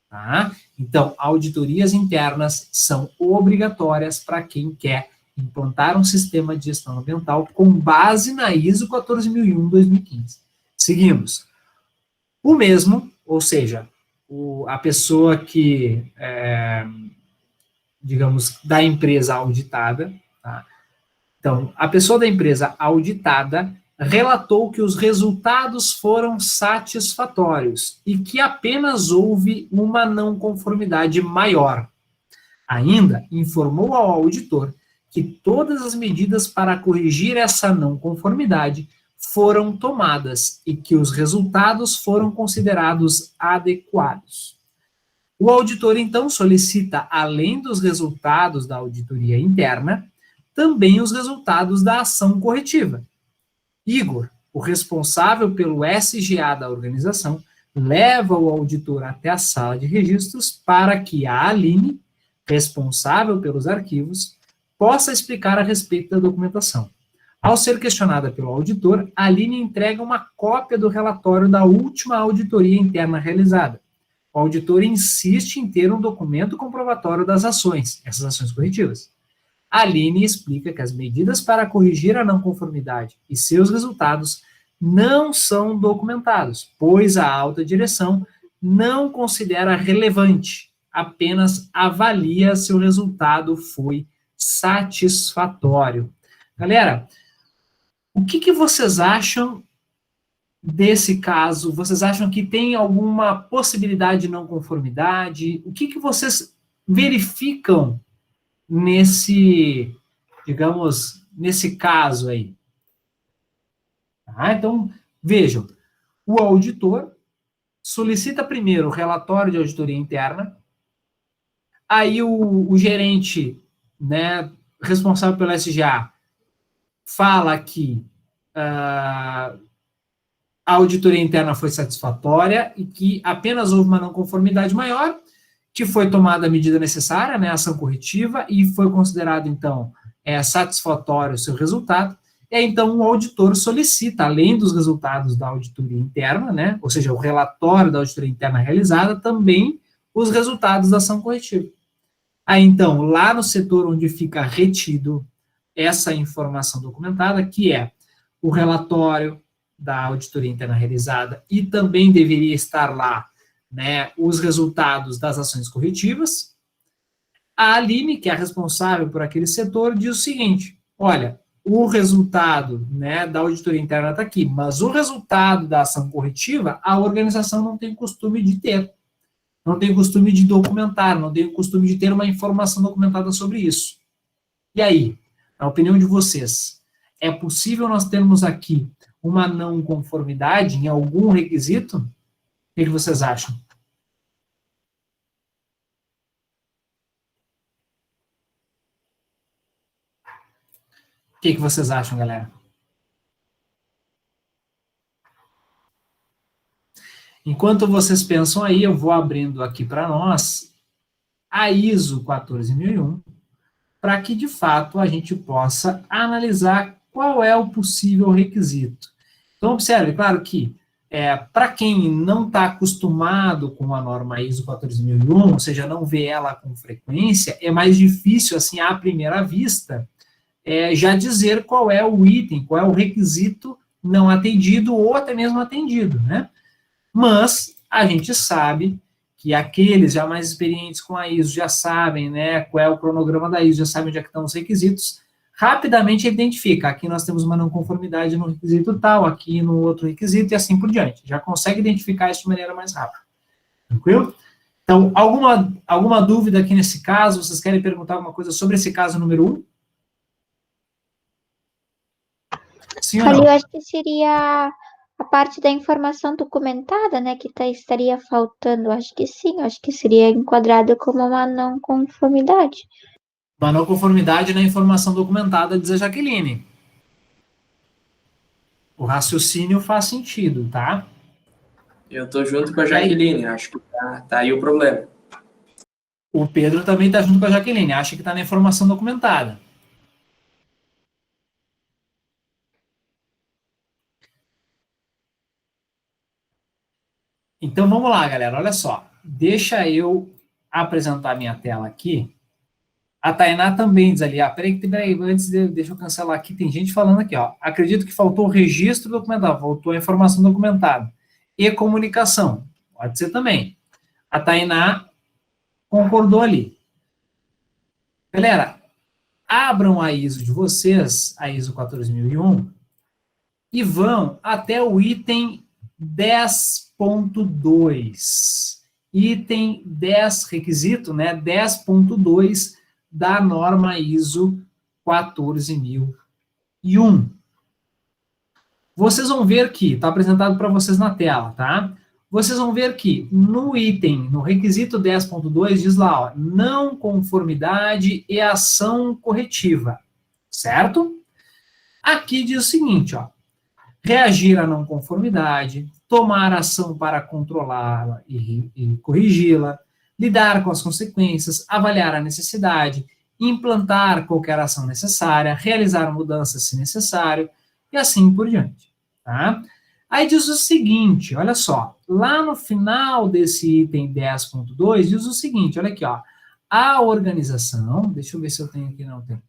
tá? Então, auditorias internas são obrigatórias para quem quer implantar um sistema de gestão ambiental com base na ISO 14001-2015. Seguimos. O mesmo, ou seja, a pessoa que, digamos, da empresa auditada, tá? Então, a pessoa da empresa auditada relatou que os resultados foram satisfatórios e que apenas houve uma não conformidade maior. Ainda informou ao auditor que todas as medidas para corrigir essa não conformidade foram tomadas e que os resultados foram considerados adequados. O auditor, então, solicita, além dos resultados da auditoria interna, também os resultados da ação corretiva. Igor, o responsável pelo SGA da organização, leva o auditor até a sala de registros para que a Aline, responsável pelos arquivos, possa explicar a respeito da documentação. Ao ser questionada pelo auditor, a Aline entrega uma cópia do relatório da última auditoria interna realizada. O auditor insiste em ter um documento comprobatório das ações, essas ações corretivas. A Aline explica que as medidas para corrigir a não conformidade e seus resultados não são documentados, pois a alta direção não considera relevante, apenas avalia se o resultado foi satisfatório. Galera, o que vocês acham desse caso? Vocês acham que tem alguma possibilidade de não conformidade? O que vocês verificam nesse, digamos, nesse caso aí? Tá? Então, vejam, o auditor solicita primeiro o relatório de auditoria interna, aí o gerente, né, responsável pelo SGA fala que a auditoria interna foi satisfatória e que apenas houve uma não conformidade maior, que foi tomada a medida necessária, né, a ação corretiva, e foi considerado, então, é satisfatório o seu resultado, e então o auditor solicita, além dos resultados da auditoria interna, né, ou seja, o relatório da auditoria interna realizada, também os resultados da ação corretiva. Aí, então, lá no setor onde fica retido essa informação documentada, que é o relatório da auditoria interna realizada, e também deveria estar lá, né, os resultados das ações corretivas, a Aline, que é a responsável por aquele setor, diz o seguinte: olha, o resultado, né, da auditoria interna está aqui, mas o resultado da ação corretiva, a organização não tem costume de ter, não tem costume de documentar, não tem costume de ter uma informação documentada sobre isso. E aí, na opinião de vocês, é possível nós termos aqui uma não conformidade em algum requisito? O que vocês acham? O que vocês acham, galera? Enquanto vocês pensam aí, eu vou abrindo aqui para nós a ISO 14001, para que, de fato, a gente possa analisar qual é o possível requisito. Então, observe, claro que, para quem não está acostumado com a norma ISO 14001, ou seja, não vê ela com frequência, é mais difícil, assim, à primeira vista, já dizer qual é o item, qual é o requisito não atendido ou até mesmo atendido, né? Mas a gente sabe que aqueles já mais experientes com a ISO já sabem, né, qual é o cronograma da ISO, já sabem onde é que estão os requisitos, rapidamente identifica, aqui nós temos uma não conformidade no requisito tal, aqui no outro requisito e assim por diante. Já consegue identificar isso de maneira mais rápida. Tranquilo? Então, alguma dúvida aqui nesse caso? Vocês querem perguntar alguma coisa sobre esse caso número 1? Sim ou não? Ali eu acho que seria a parte da informação documentada, né, que estaria faltando. Acho que sim, acho que seria enquadrado como uma não conformidade. Uma não conformidade na informação documentada, diz a Jaqueline. O raciocínio faz sentido, tá? Eu tô junto com a Jaqueline, acho que tá aí o problema. O Pedro também está junto com a Jaqueline, acha que está na informação documentada. Então, vamos lá, galera, olha só. Deixa eu apresentar minha tela aqui. A Tainá também diz ali, peraí, deixa eu cancelar aqui, tem gente falando aqui, ó. Acredito que faltou o registro documental, faltou a informação documentada. E comunicação, pode ser também. A Tainá concordou ali. Galera, abram a ISO de vocês, a ISO 14001, e vão até o item 10.2. Item 10, requisito, né? 10.2 da norma ISO 14001. Vocês vão ver que, está apresentado para vocês na tela, tá? Vocês vão ver que no item, no requisito 10.2, diz lá, ó, não conformidade e ação corretiva, certo? Aqui diz o seguinte, ó, reagir à não conformidade, tomar ação para controlá-la e corrigi-la, lidar com as consequências, avaliar a necessidade, implantar qualquer ação necessária, realizar mudanças se necessário, e assim por diante, tá? Aí diz o seguinte, olha só, lá no final desse item 10.2, diz o seguinte, olha aqui, ó, a organização, deixa eu ver se eu tenho aqui, não tem,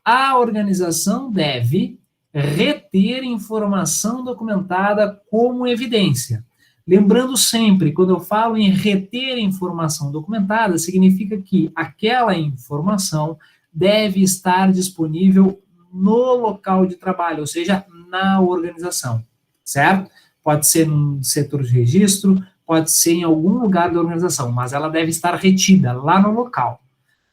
a organização deve reter informação documentada como evidência. Lembrando sempre, quando eu falo em reter informação documentada, significa que aquela informação deve estar disponível no local de trabalho, ou seja, na organização, certo? Pode ser no setor de registro, pode ser em algum lugar da organização, mas ela deve estar retida lá no local.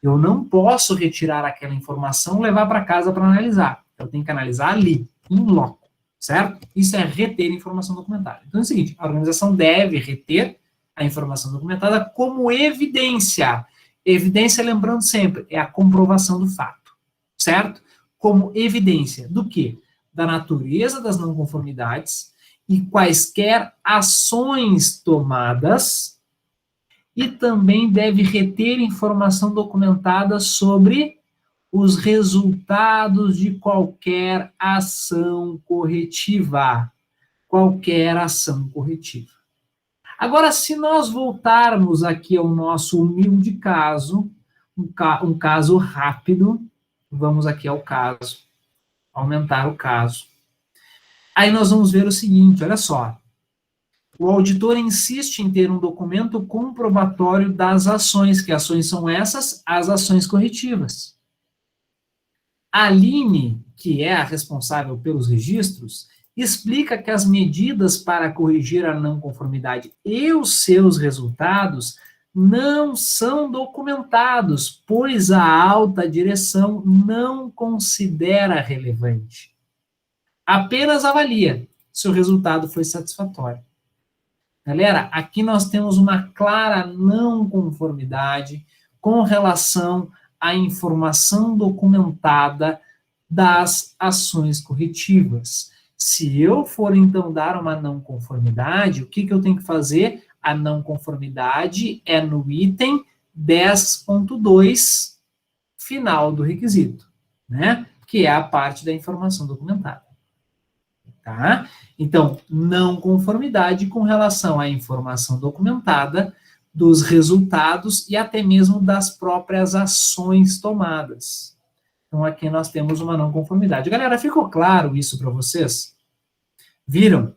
Eu não posso retirar aquela informação e levar para casa para analisar. Eu tenho que analisar ali, em loco, certo? Isso é reter informação documentada. Então é o seguinte, a organização deve reter a informação documentada como evidência. Evidência, lembrando sempre, é a comprovação do fato, certo? Como evidência do quê? Da natureza das não conformidades e quaisquer ações tomadas, e também deve reter informação documentada sobre os resultados de qualquer ação corretiva. Qualquer ação corretiva. Agora, se nós voltarmos aqui ao nosso humilde caso, um caso rápido, vamos aqui ao caso, aumentar o caso. Aí nós vamos ver o seguinte, olha só. O auditor insiste em ter um documento comprobatório das ações. Que ações são essas? As ações corretivas. A Aline, que é a responsável pelos registros, explica que as medidas para corrigir a não conformidade e os seus resultados não são documentados, pois a alta direção não considera relevante. Apenas avalia se o resultado foi satisfatório. Galera, aqui nós temos uma clara não conformidade com relação à informação documentada das ações corretivas. Se eu for, então, dar uma não conformidade, o que eu tenho que fazer? A não conformidade é no item 10.2, final do requisito, né? Que é a parte da informação documentada. Tá? Então, não conformidade com relação à informação documentada, dos resultados e até mesmo das próprias ações tomadas. Então, aqui nós temos uma não conformidade. Galera, ficou claro isso para vocês? Viram?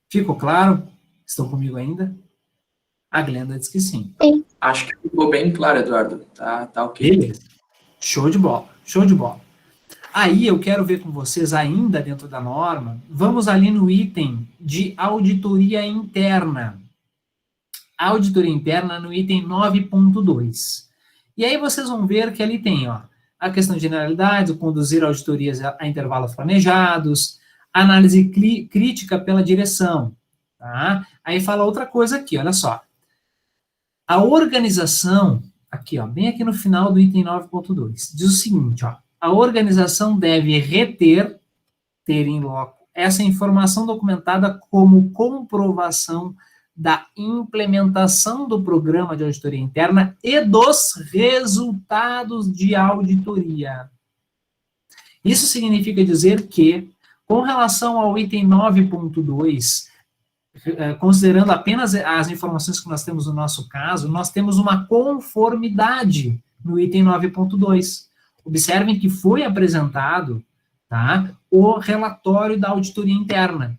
Ficou claro? Estão comigo ainda? A Glenda diz que sim. Sim. Acho que ficou bem claro, Eduardo. Tá ok. Beleza. Show de bola, show de bola. Aí eu quero ver com vocês, ainda dentro da norma, vamos ali no item de auditoria interna. Auditoria interna no item 9.2. E aí vocês vão ver que ali tem, ó, a questão de generalidades, o conduzir auditorias a intervalos planejados, análise crítica pela direção, tá? Aí fala outra coisa aqui, olha só. A organização, aqui, ó, bem aqui no final do item 9.2, diz o seguinte, ó, a organização deve reter, ter em loco, essa informação documentada como comprovação da implementação do programa de auditoria interna e dos resultados de auditoria. Isso significa dizer que, com relação ao item 9.2, considerando apenas as informações que nós temos no nosso caso, nós temos uma conformidade no item 9.2. Observem que foi apresentado, tá, o relatório da auditoria interna.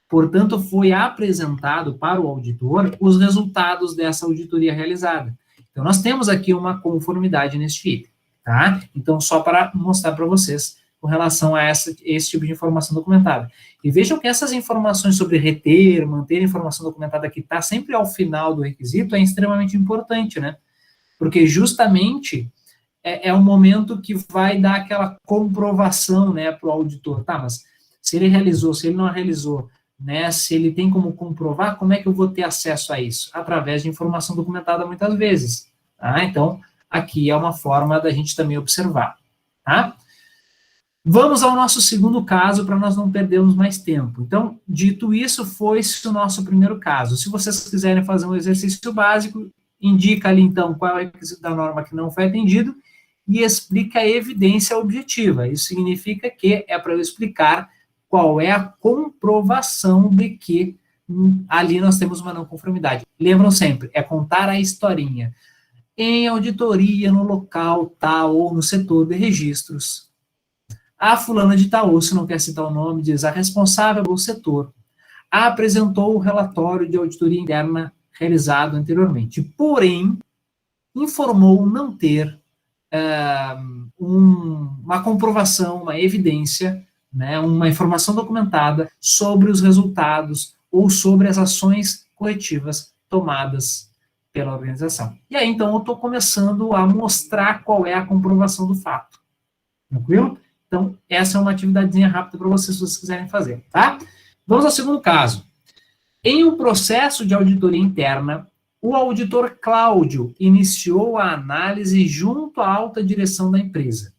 Portanto, foi apresentado para o auditor os resultados dessa auditoria realizada. Então, nós temos aqui uma conformidade neste item, tá? Então, só para mostrar para vocês com relação a esse tipo de informação documentada. E vejam que essas informações sobre reter, manter a informação documentada que está sempre ao final do requisito é extremamente importante, né? Porque justamente é o momento que vai dar aquela comprovação, né, para o auditor. Tá, mas se ele realizou, se ele não realizou, né, se ele tem como comprovar, como é que eu vou ter acesso a isso? Através de informação documentada muitas vezes. Tá? Então, aqui é uma forma da gente também observar. Tá? Vamos ao nosso segundo caso, para nós não perdermos mais tempo. Então, dito isso, foi-se o nosso primeiro caso. Se vocês quiserem fazer um exercício básico, indica ali, então, qual é o requisito da norma que não foi atendido e explica a evidência objetiva. Isso significa que é para eu explicar qual é a comprovação de que ali nós temos uma não conformidade. Lembram sempre, é contar a historinha. Em auditoria, no local tal, ou no setor de registros, a fulana de tal, se não quer citar o nome, diz a responsável do setor, apresentou o relatório de auditoria interna realizado anteriormente, porém, informou não ter uma comprovação, uma evidência, né, uma informação documentada sobre os resultados ou sobre as ações corretivas tomadas pela organização. E aí, então, eu estou começando a mostrar qual é a comprovação do fato. Tranquilo? Então, essa é uma atividadezinha rápida para vocês, se vocês quiserem fazer, tá? Vamos ao segundo caso. Em um processo de auditoria interna, o auditor Cláudio iniciou a análise junto à alta direção da empresa.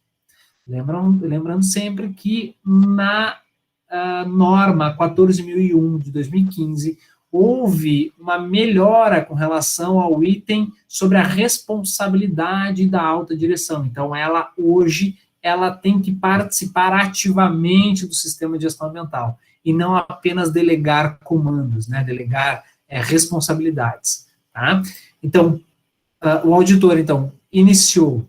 Lembrando sempre que na norma 14.001 de 2015, houve uma melhora com relação ao item sobre a responsabilidade da alta direção. Então, ela hoje ela tem que participar ativamente do sistema de gestão ambiental e não apenas delegar comandos, né, delegar responsabilidades. Tá? Então, o auditor, então, iniciou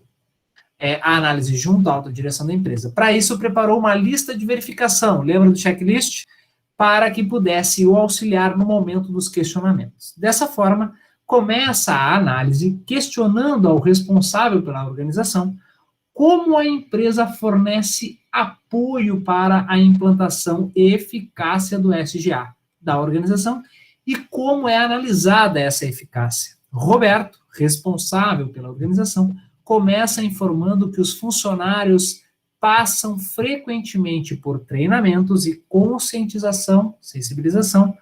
a análise junto à alta direção da empresa. Para isso, preparou uma lista de verificação, lembra do checklist? Para que pudesse o auxiliar no momento dos questionamentos. Dessa forma, começa a análise questionando ao responsável pela organização como a empresa fornece apoio para a implantação e eficácia do SGA da organização e como é analisada essa eficácia. Roberto, responsável pela organização, começa informando que os funcionários passam frequentemente por treinamentos e conscientização, sensibilização,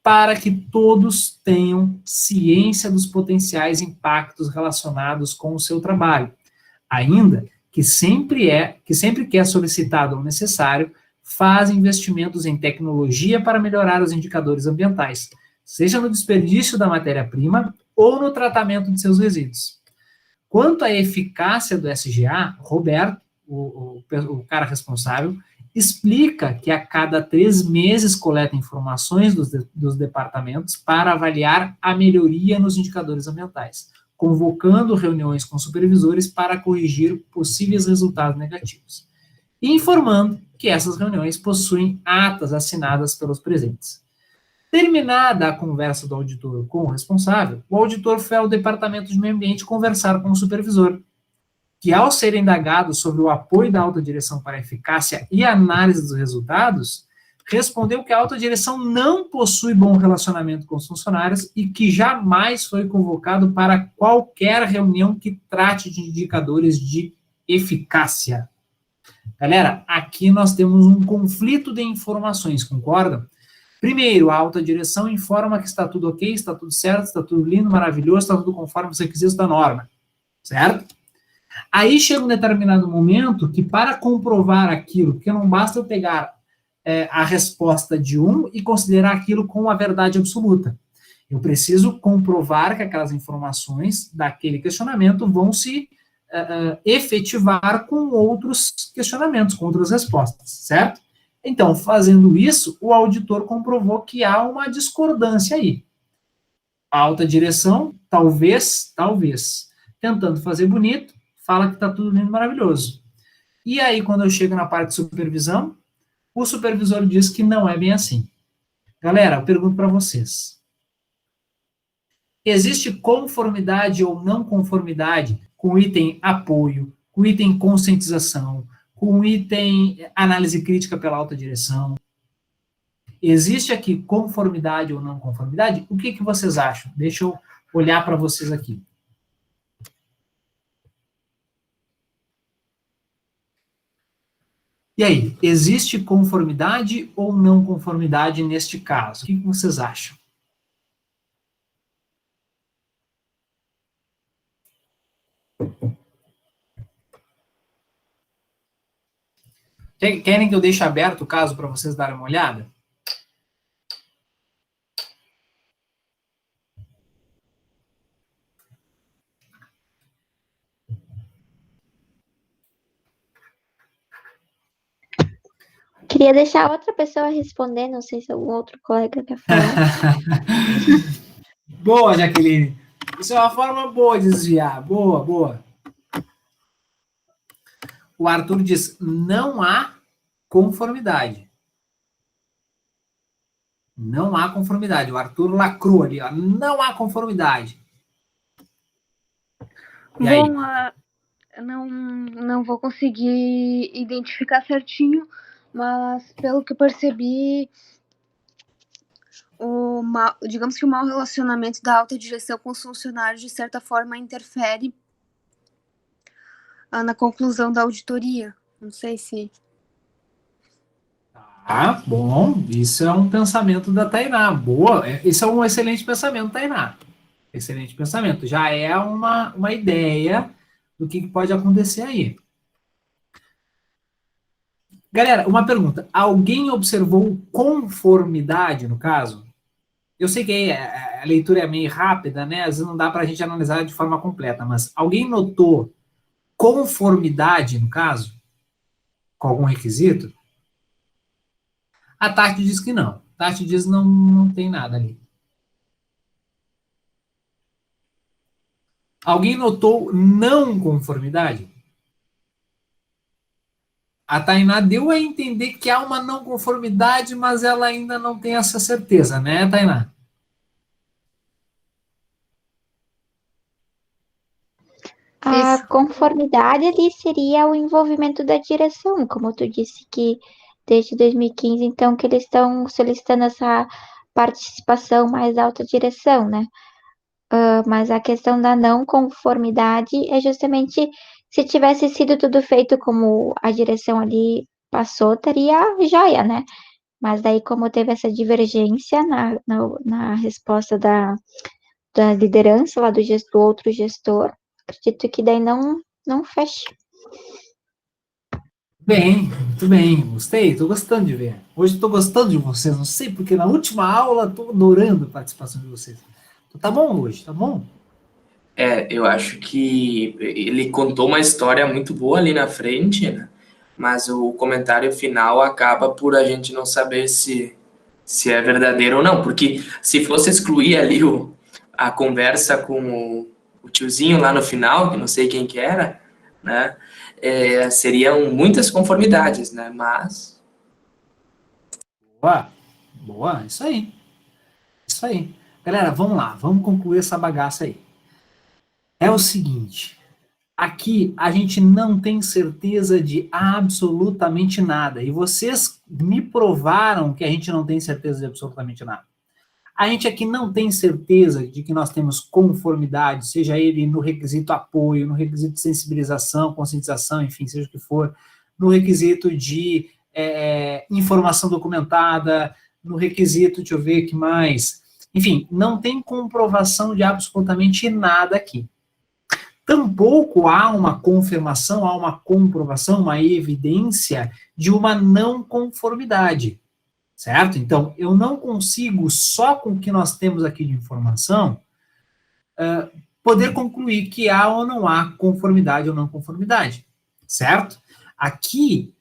para que todos tenham ciência dos potenciais impactos relacionados com o seu trabalho. Ainda que sempre que é solicitado ou necessário, faz investimentos em tecnologia para melhorar os indicadores ambientais, seja no desperdício da matéria-prima ou no tratamento de seus resíduos. Quanto à eficácia do SGA, Roberto, o cara responsável, explica que a cada 3 meses coleta informações dos departamentos para avaliar a melhoria nos indicadores ambientais, convocando reuniões com supervisores para corrigir possíveis resultados negativos, e informando que essas reuniões possuem atas assinadas pelos presentes. Terminada a conversa do auditor com o responsável, o auditor foi ao departamento de meio ambiente conversar com o supervisor, que, ao ser indagado sobre o apoio da alta direção para a eficácia e análise dos resultados, respondeu que a alta direção não possui bom relacionamento com os funcionários e que jamais foi convocado para qualquer reunião que trate de indicadores de eficácia. Galera, aqui nós temos um conflito de informações, concordam? Primeiro, a alta direção informa que está tudo ok, está tudo certo, está tudo lindo, maravilhoso, está tudo conforme os requisitos da norma, certo? Aí chega um determinado momento que, para comprovar aquilo, porque não basta eu pegar a resposta de um e considerar aquilo como a verdade absoluta. Eu preciso comprovar que aquelas informações daquele questionamento vão se efetivar com outros questionamentos, com outras respostas, certo? Então, fazendo isso, o auditor comprovou que há uma discordância aí. A alta direção, talvez, tentando fazer bonito, fala que está tudo lindo e maravilhoso. E aí, quando eu chego na parte de supervisão, o supervisor diz que não é bem assim. Galera, eu pergunto para vocês. Existe conformidade ou não conformidade com o item apoio, com o item conscientização, com o item análise crítica pela alta direção? Existe aqui conformidade ou não conformidade? O que vocês acham? Deixa eu olhar para vocês aqui. E aí, existe conformidade ou não conformidade neste caso? O que vocês acham? Querem que eu deixe aberto o caso para vocês darem uma olhada? Queria deixar outra pessoa responder, não sei se algum outro colega quer falar. Boa, Jaqueline. Isso é uma forma boa de desviar. Boa, boa. O Arthur diz, não há conformidade. Não há conformidade. O Arthur lacrou ali, ó. Não há conformidade. E aí? Bom, não vou conseguir identificar certinho, mas pelo que eu percebi, digamos que o mau relacionamento da alta direção com os funcionários, de certa forma, interfere na conclusão da auditoria. Não sei se... Ah, bom, isso é um pensamento da Tainá. Boa, isso é um excelente pensamento, Tainá. Excelente pensamento. Já é uma ideia do que pode acontecer aí. Galera, uma pergunta. Alguém observou conformidade no caso? eu sei que a leitura é meio rápida, né? Às vezes não dá para a gente analisar de forma completa, mas alguém notou conformidade, no caso, com algum requisito? A Tati diz que não. A Tati diz que não tem nada ali. Alguém notou não conformidade? A Tainá deu a entender que há uma não conformidade, mas ela ainda não tem essa certeza, né, Tainá? A Isso. conformidade ali seria o envolvimento da direção, como tu disse que desde 2015, então, que eles estão solicitando essa participação mais da alta direção, né? Mas a questão da não conformidade é justamente se tivesse sido tudo feito como a direção ali passou, teria joia, né? Mas daí, como teve essa divergência na resposta da liderança lá do outro gestor, acredito que daí não fecha. Bem, muito bem, gostei, estou gostando de ver. Hoje estou gostando de vocês, não sei porque na última aula estou adorando a participação de vocês. Então, tá bom hoje, tá bom? Eu acho que ele contou uma história muito boa ali na frente, né? Mas o comentário final acaba por a gente não saber se é verdadeiro ou não, porque se fosse excluir ali a conversa com o tiozinho lá no final, que não sei quem que era, né? Seriam muitas conformidades, né? Mas Boa, boa, isso aí. Isso aí. Galera, vamos lá, vamos concluir essa bagaça aí. É o seguinte, aqui a gente não tem certeza de absolutamente nada, e vocês me provaram que a gente não tem certeza de absolutamente nada. A gente aqui não tem certeza de que nós temos conformidade, seja ele no requisito apoio, no requisito de sensibilização, conscientização, enfim, seja o que for, no requisito de informação documentada, no requisito, deixa eu ver o que mais. Enfim, não tem comprovação de absolutamente nada aqui. Tampouco há uma confirmação, há uma comprovação, uma evidência de uma não conformidade. Certo? Então, eu não consigo, só com o que nós temos aqui de informação, poder concluir que há ou não há conformidade ou não conformidade. Certo? Aqui,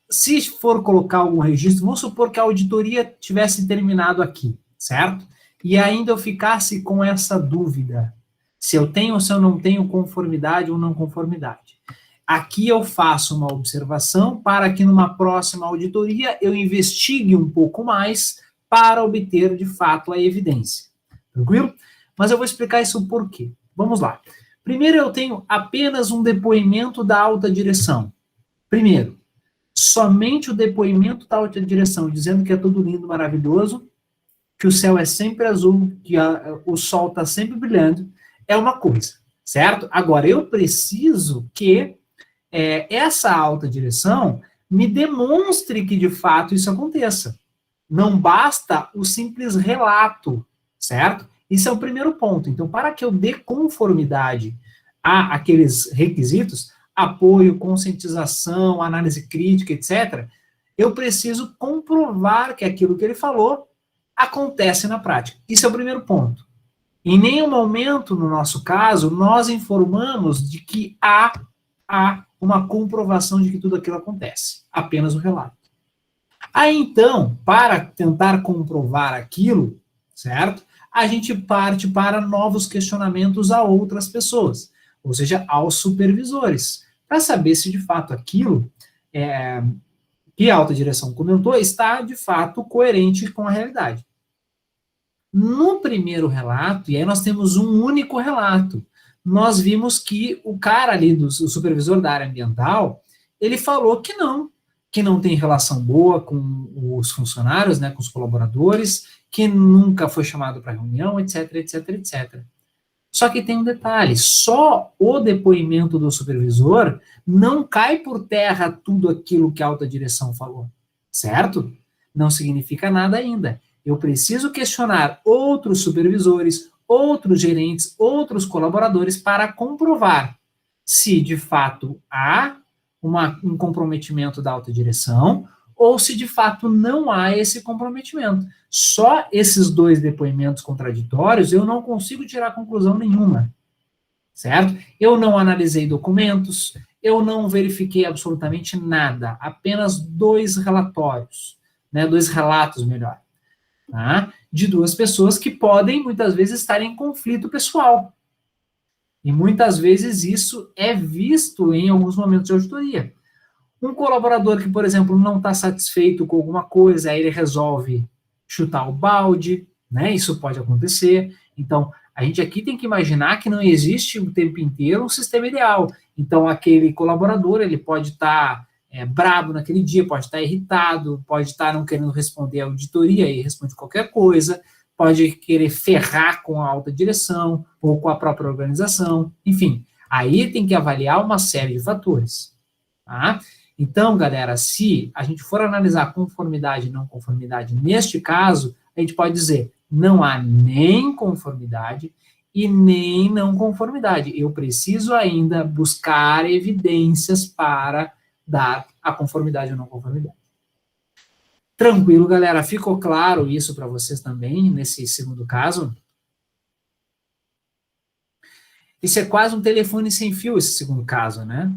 se for colocar algum registro, vamos supor que a auditoria tivesse terminado aqui, certo? E ainda eu ficasse com essa dúvida, se eu tenho ou se eu não tenho conformidade ou não conformidade. Aqui eu faço uma observação para que numa próxima auditoria eu investigue um pouco mais para obter de fato a evidência. Tranquilo? Mas eu vou explicar isso por quê. Vamos lá. Primeiro eu tenho apenas um depoimento da alta direção. Primeiro, somente o depoimento da alta direção dizendo que é tudo lindo, maravilhoso, que o céu é sempre azul, que o sol está sempre brilhando, é uma coisa, certo? Agora, eu preciso que essa alta direção me demonstre que de fato isso aconteça. Não basta o simples relato, certo? Isso é o primeiro ponto. Então, para que eu dê conformidade a aqueles requisitos, apoio, conscientização, análise crítica, etc., eu preciso comprovar que aquilo que ele falou acontece na prática. Isso é o primeiro ponto. Em nenhum momento, no nosso caso, nós informamos de que há uma comprovação de que tudo aquilo acontece. Apenas o relato. Aí, então, para tentar comprovar aquilo, certo? A gente parte para novos questionamentos a outras pessoas, ou seja, aos supervisores, para saber se de fato aquilo que a alta direção comentou está de fato coerente com a realidade. No primeiro relato, e aí nós temos um único relato, nós vimos que o cara ali, o supervisor da área ambiental, ele falou que não tem relação boa com os funcionários, né, com os colaboradores, que nunca foi chamado para reunião, etc, etc, etc. Só que tem um detalhe, só o depoimento do supervisor não cai por terra tudo aquilo que a alta direção falou, certo? Não significa nada ainda. Eu preciso questionar outros supervisores, outros gerentes, outros colaboradores para comprovar se de fato há um comprometimento da alta direção ou se de fato não há esse comprometimento. Só esses 2 depoimentos contraditórios eu não consigo tirar conclusão nenhuma, certo? Eu não analisei documentos, eu não verifiquei absolutamente nada, apenas 2 relatórios, né, 2 relatos, melhor, tá? De 2 pessoas que podem, muitas vezes, estar em conflito pessoal. E muitas vezes isso é visto em alguns momentos de auditoria. Um colaborador que, por exemplo, não está satisfeito com alguma coisa, aí ele resolve chutar o balde, né? Isso pode acontecer. Então, a gente aqui tem que imaginar que não existe o tempo inteiro um sistema ideal. Então, aquele colaborador, ele pode estar brabo naquele dia, pode estar irritado, pode estar não querendo responder à auditoria e responde qualquer coisa, pode querer ferrar com a alta direção ou com a própria organização, enfim. Aí tem que avaliar uma série de fatores, tá? Então, galera, se a gente for analisar conformidade e não conformidade neste caso, a gente pode dizer, não há nem conformidade e nem não conformidade. Eu preciso ainda buscar evidências para dar a conformidade ou não conformidade. Tranquilo, galera? Ficou claro isso para vocês também, nesse segundo caso? Isso é quase um telefone sem fio, esse segundo caso, né?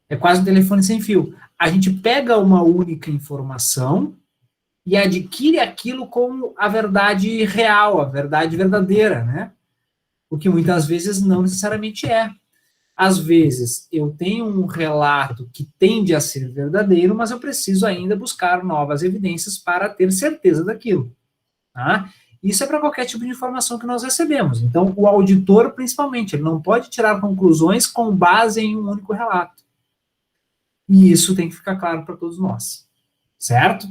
É quase um telefone sem fio. A gente pega uma única informação e adquire aquilo como a verdade real, a verdade verdadeira, né? O que muitas vezes não necessariamente é. Às vezes, eu tenho um relato que tende a ser verdadeiro, mas eu preciso ainda buscar novas evidências para ter certeza daquilo, tá? Isso é para qualquer tipo de informação que nós recebemos. Então, o auditor, principalmente, ele não pode tirar conclusões com base em um único relato. E isso tem que ficar claro para todos nós, certo?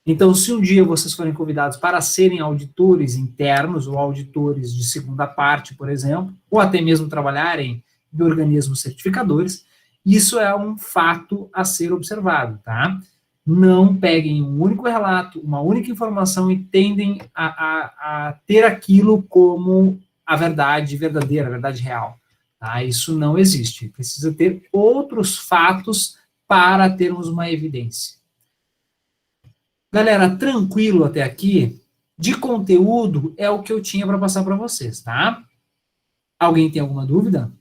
Então, se um dia vocês forem convidados para serem auditores internos ou auditores de segunda parte, por exemplo, ou até mesmo trabalharem de organismos certificadores, isso é um fato a ser observado, tá? Não peguem um único relato, uma única informação e tendem a ter aquilo como a verdade verdadeira, a verdade real. Tá? Isso não existe. Precisa ter outros fatos para termos uma evidência. Galera, tranquilo até aqui? De conteúdo é o que eu tinha para passar para vocês, tá? Alguém tem alguma dúvida?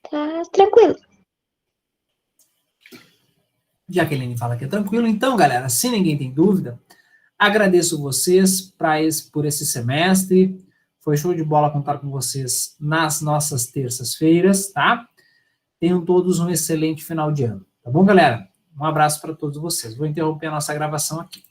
Tá tranquilo. Jaqueline fala que é tranquilo. Então, galera, se ninguém tem dúvida, agradeço vocês por esse semestre. Foi show de bola contar com vocês nas nossas terças-feiras, tá? Tenham todos um excelente final de ano. Tá bom, galera? Um abraço para todos vocês. Vou interromper a nossa gravação aqui.